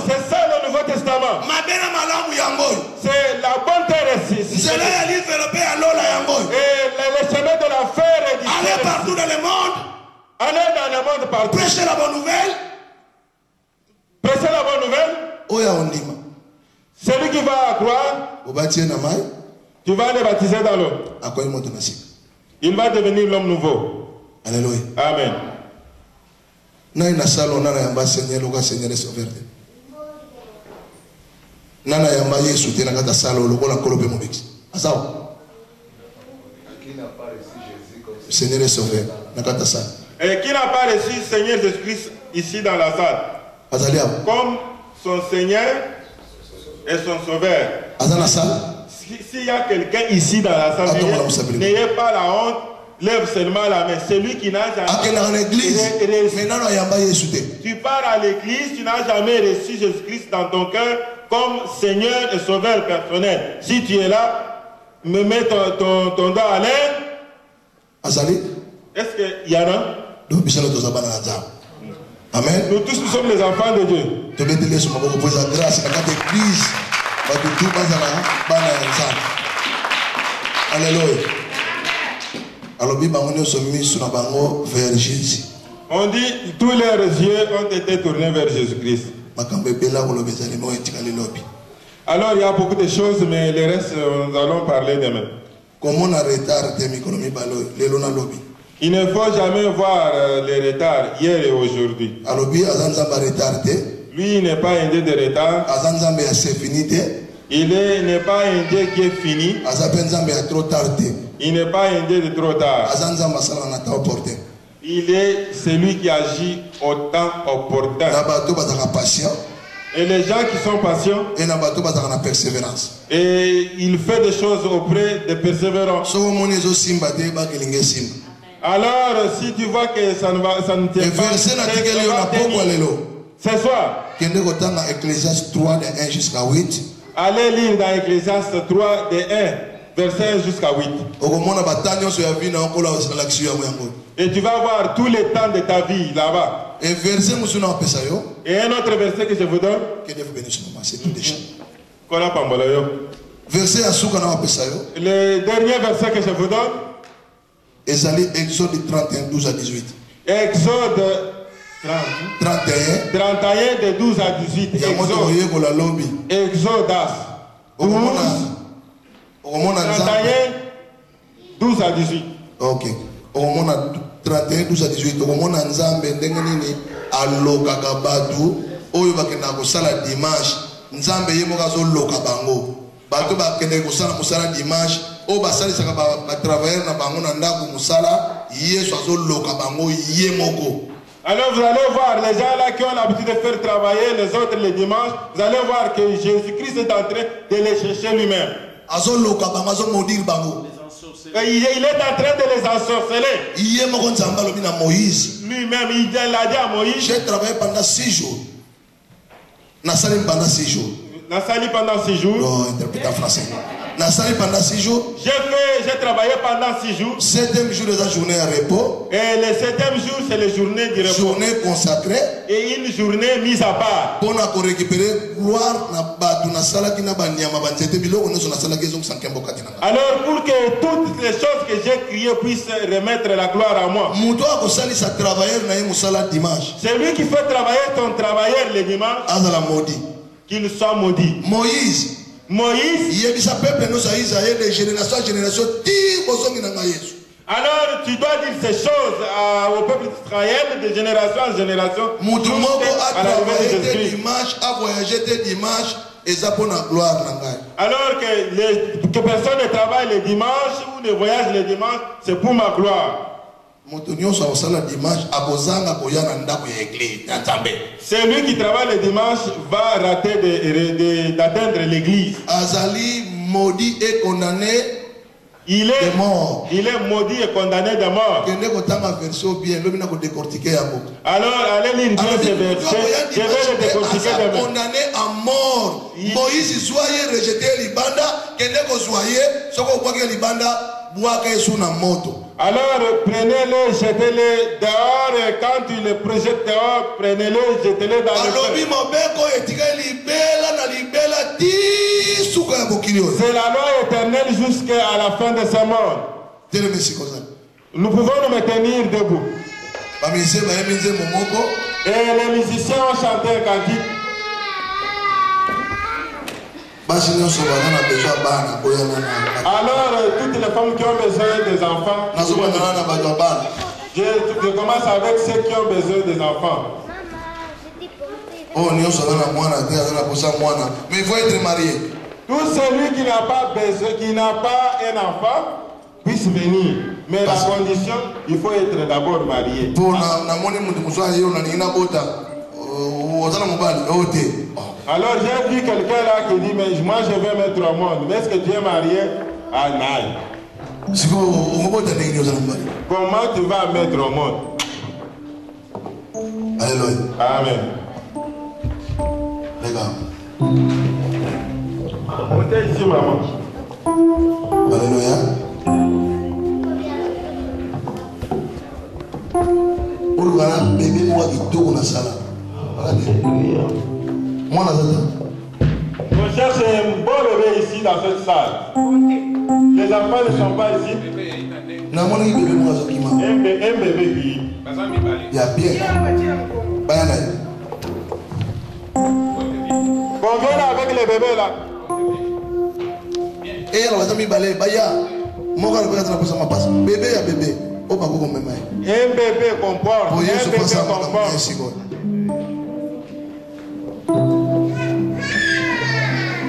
C'est ça le Nouveau Testament. C'est la bonne terre ici. Et le chemin de la fer est d'ici. Allez partout dans le monde. Allez dans le monde partout. Prêchez la bonne nouvelle. Prêchez la bonne nouvelle. Celui qui va croire, tu vas le baptiser dans l'eau. Il va devenir l'homme nouveau. Alléluia. Amen. Nana yamba Yesu tena kata salo lokola kolope mobiki. Asawa. Seigneur est sauveur. Nakata salo. Et qui n'a pas reçu Seigneur Jésus-Christ ici dans la salle? Comme son Seigneur et son Sauveur. S'il y a quelqu'un ici dans la salle, n'ayez pas la honte, lève seulement la main. Celui qui n'a jamais reçu. Tu pars à l'église, tu n'as jamais reçu Jésus-Christ dans ton cœur comme Seigneur et Sauveur personnel. Si tu es là, me mets ton doigt à l'air. Est-ce qu'il y en a? Amen. Nous tous, nous sommes les enfants de Dieu. Alléluia. On dit tous leurs yeux ont été tournés vers Jésus-Christ. Alors il y a beaucoup de choses, mais le reste, nous allons parler demain. Il ne faut jamais voir les retards hier et aujourd'hui. Lui, il n'est pas un Dieu de retard. Il n'est pas un Dieu qui est fini. Il n'est pas un Dieu de trop tard. Il est celui qui agit au temps opportun. Et les gens qui sont patients, et il fait des choses auprès des persévérants. Alors, si tu vois que ça ne tient pas, ce soir, allez lire dans Ecclésiaste 3, de 1, verset 1 jusqu'à 8. Et tu vas voir tous les temps de ta vie là-bas. Et un autre verset que je vous donne. Le dernier verset que je vous donne. Exode 31, 12 à 18. Exode 31 de 12 à 18. Exodas 12, 31, 12 à 18. Ok. 31 12 à 18 tokomona nzambe ndenge nini alokaka batu oyo bakenda kosala dimanche nzambe ye moko azoloka bango bato bakende kosala mosala dimanche oyo basalisaka batravailleur na bango na ndako mosala yesu azoloka bango ye moko. Alors vous allez voir les gens là qui ont l'habitude de faire travailler les autres les dimanches, vous allez voir que Jésus-Christ est en train de les chercher lui-même. Azoloka bango azomodire bango. Il est en train de les ensorceler. Ye moko nzambe alobi na Moïse. Lui-même il a dit à Moïse. J'ai travaillé pendant 6 jours. Nasali pendant 6 jours. Nasali pendant 6 jours. Non, interprète en français. Nasali pendant 6 jours. J'ai travaillé pendant 6 jours. 7e jour de la journée à repos. Et le 7e jour, c'est la journée du repos. Journée consacrée. Et une journée mise à part. Pour récupérer gloire na batu na sala ki na banyama banzete biloko nezo na sala kezo sankembo katina. Alors pour que toutes les choses que j'ai criées puissent remettre la gloire à moi. Muto akosali sa travailleur na ye musala dimanche. C'est lui qui fait travailler ton travailleur le dimanche. Azala maudit. Qu'il soit maudit. Moïse. Moïse. Yebisa peuple nous a Israël de génération en génération ti bosongi na Yesu. Alors tu dois dire ces choses au peuple d'Israël de génération en génération. Mutu moko a travaillé dimanche, a voyagé dimanche et ça pour la gloire na ngai. Alors que personne ne travaille le dimanche ou ne voyage le dimanche, c'est pour ma gloire. C'est lui qui travaille le dimanche va rater d'atteindre l'église. Azali maudit et condamné. Il est mort. Il est maudit et condamné de mort. Alors allez lire bien ce verset. Je vais le décortiquer demain. Condamné à mort. Moïse soyez rejeté libanda. Kendeko soyez. Soko kwake libanda. Boaka suna moto. Alors prenez-le, jetez-le dehors et quand tu le projettes dehors, prenez-le, jetez-le dans le feu. C'est la loi éternelle jusqu'à la fin de ce monde. Nous pouvons nous maintenir debout. Et les musiciens ont chanté un cantique. Alors, toutes les femmes qui ont besoin des enfants, je commence avec ceux qui ont besoin des enfants. Mais il faut être marié. Tout celui qui n'a pas besoin, qui n'a pas un enfant, puisse venir. Mais la condition, il faut être d'abord marié. Alors j'ai vu quelqu'un là qui dit, mais moi je vais mettre au monde. Mais est-ce que tu es marié? Ah non. Comment tu vas mettre au monde? Alléluia. Amen. Regarde. Montez ici, maman. Alléluia. Pour le bébé, moi qui tourne la salle. Alléluia. Moi, on cherche un bon bébé ici dans cette salle. Les enfants ne sont pas ici. Un bébé qui. Il y a bien. On vient avec les bébés là. Et alors, les amis, baya. Moi, je vais passer ma bébé à bébé. Un bébé comporte. Un bébé comporte.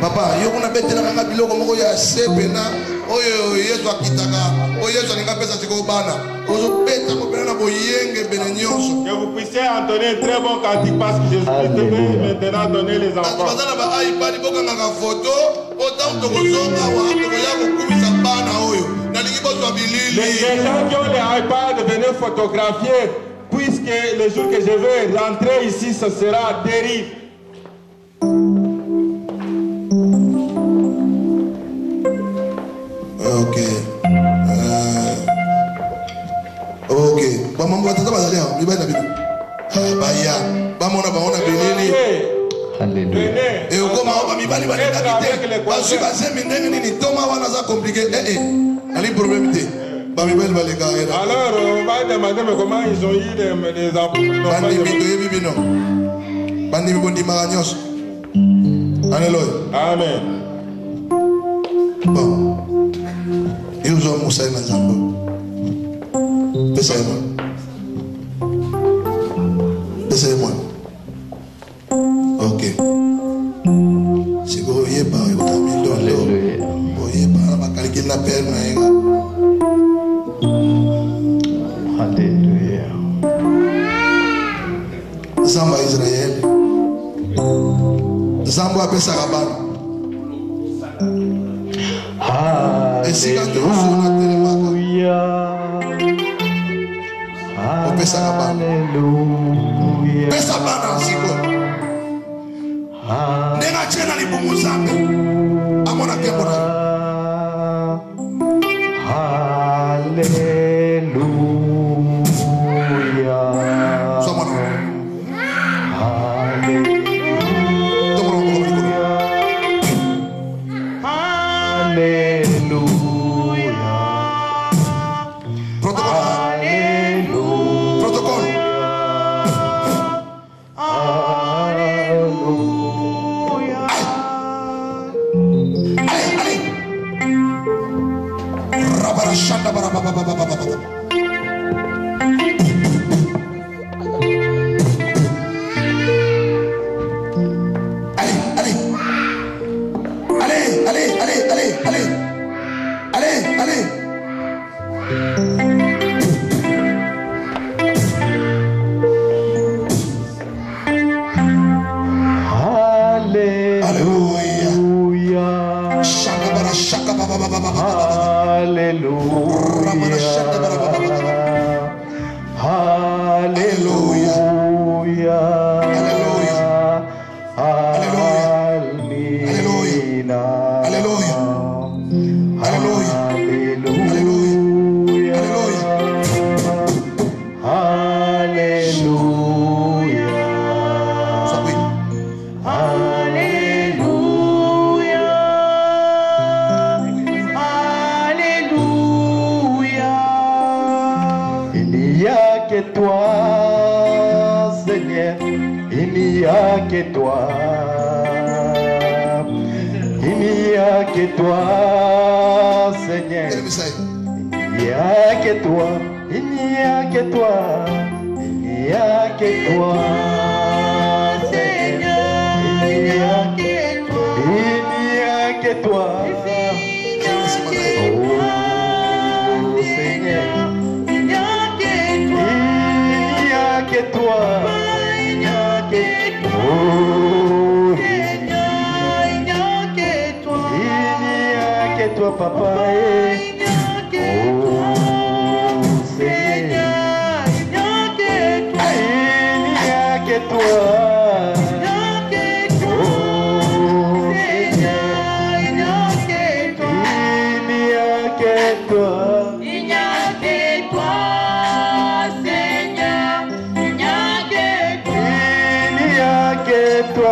Papa, yo kuna betela kanga biloko moko ya sepena oyo Yesu akitaka oyo Yesu alinga pesa tiko bana ozo beta ko bena boyenge bene nyonso que vous puissiez entonner un très bon cantique parce que Jésus-Christ veut maintenant donner les enfants. Bazana ba iPad boka ngaka photo autant to kozonga wa to ya ko kumisa bana oyo na lingi bozo bilili. Les gens qui ont les iPad venez photographier puisque le jour que je vais rentrer ici ce sera terrible. Ok. Ok. Maman va tata bazali ha. Mi bana bino. Baya. Bamona baona bilili. Alléluia. Et okoma ba mi bali bali takite. Ba su ba se mindenge nini toma wana za compliqué. Ali problème té. Ba mi bali bali ka era. Alors on va demander mais comment ils ont eu des enfants. Bandi bito yebi bino. Bandi mi bondi maganyos. Alléluia. Amen. Bon. Et aujourd'hui, Moussa est dans un peu. Laissez-moi. Ok. Si vous voyez pas, vous avez mis dans l'eau. Vous voyez pas, ma calcule la peine. Alléluia. Zamba Israël. Zamba appelle Saraban. Et si quand tu es sur la télé, on peut Saraban. Pesa bana siko. Nenga chena ni bumu zambe. Amona kembona. Alléluia. Somona. Alléluia. Protocole. Allez. Rabara shanda bara baba. Allez. Alléluia. Shaka baba. Alléluia. Toi, Seigneur, il n'y a que toi. Il n'y a que toi, Seigneur. Il n'y a que toi. Il n'y a que toi. Il n'y a que toi, Seigneur. Il n'y a que toi. Il n'y a que toi. Oh, Seigneur. Que toi, il n'y a que toi, oh, Seigneur, il n'y a que toi, il n'y a que toi, papa, oh, Seigneur, il n'y a que toi, il n'y a que toi, oh, Seigneur, il n'y a que toi, il n'y a que toi.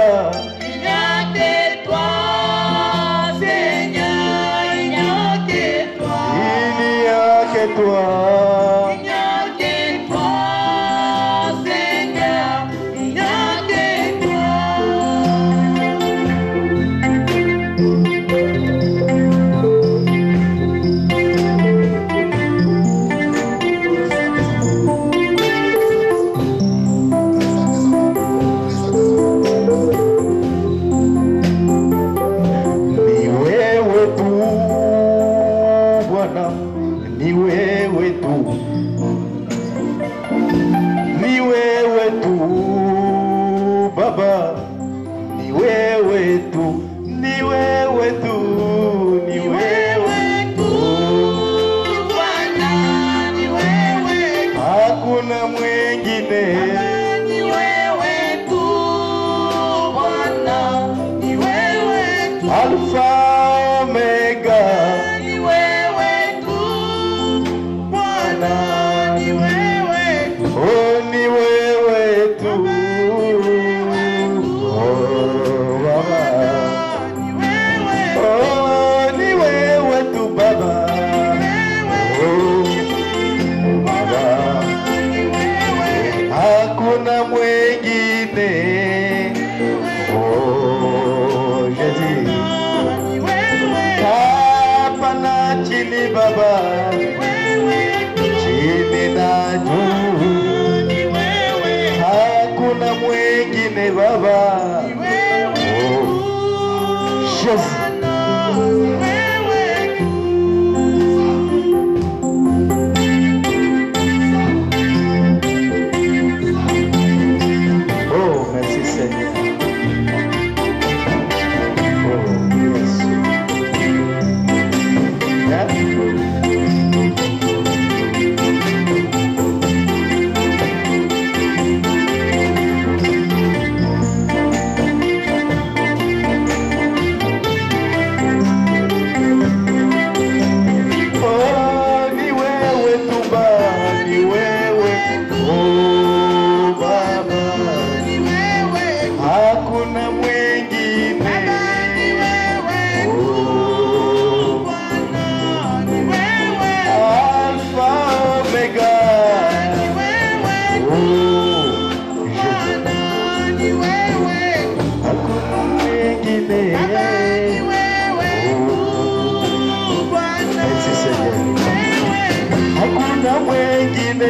hakuna mwengine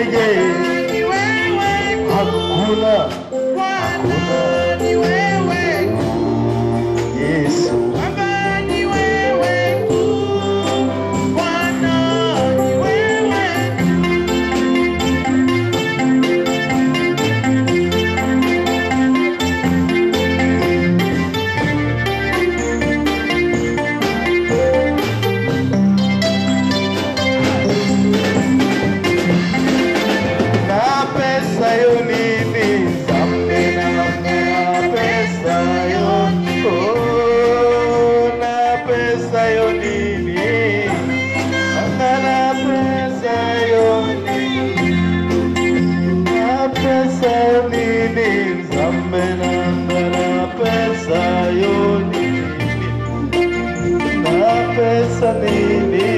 hakuna ni wewe Yesu ni wewe Bwana ni wewe na pesa yo nini Zambe na pesa yo na pesa yo nini na pesa yo nini na pesa yo nini Zambe na pesa yo nini na pesa nini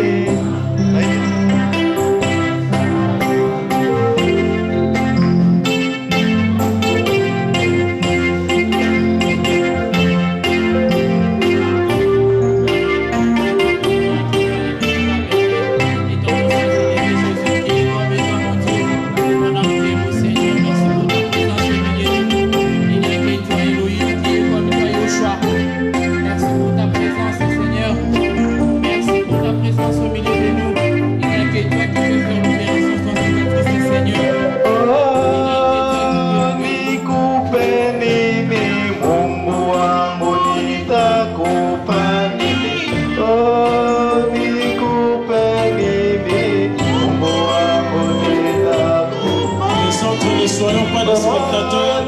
Soyons pas des spectateurs,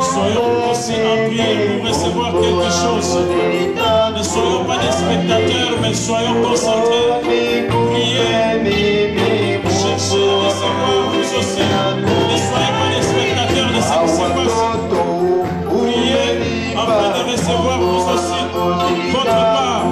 soyons aussi appuyés pour recevoir quelque chose. Ne soyons pas des spectateurs, mais soyons concentrés. Priez, cherchez à recevoir vous aussi. Ne soyez pas des spectateurs de ce qui se passe. Priez afin de recevoir vous aussi votre part.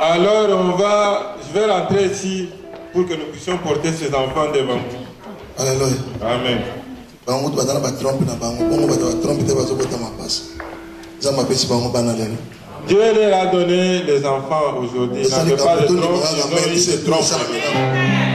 Alors je vais rentrer ici pour que nous puissions porter ces enfants devant vous. Alléluia. Amen. Dieu leur a donné les enfants aujourd'hui. Ils n'avaient pas de trompe, ils ont eu des trompes.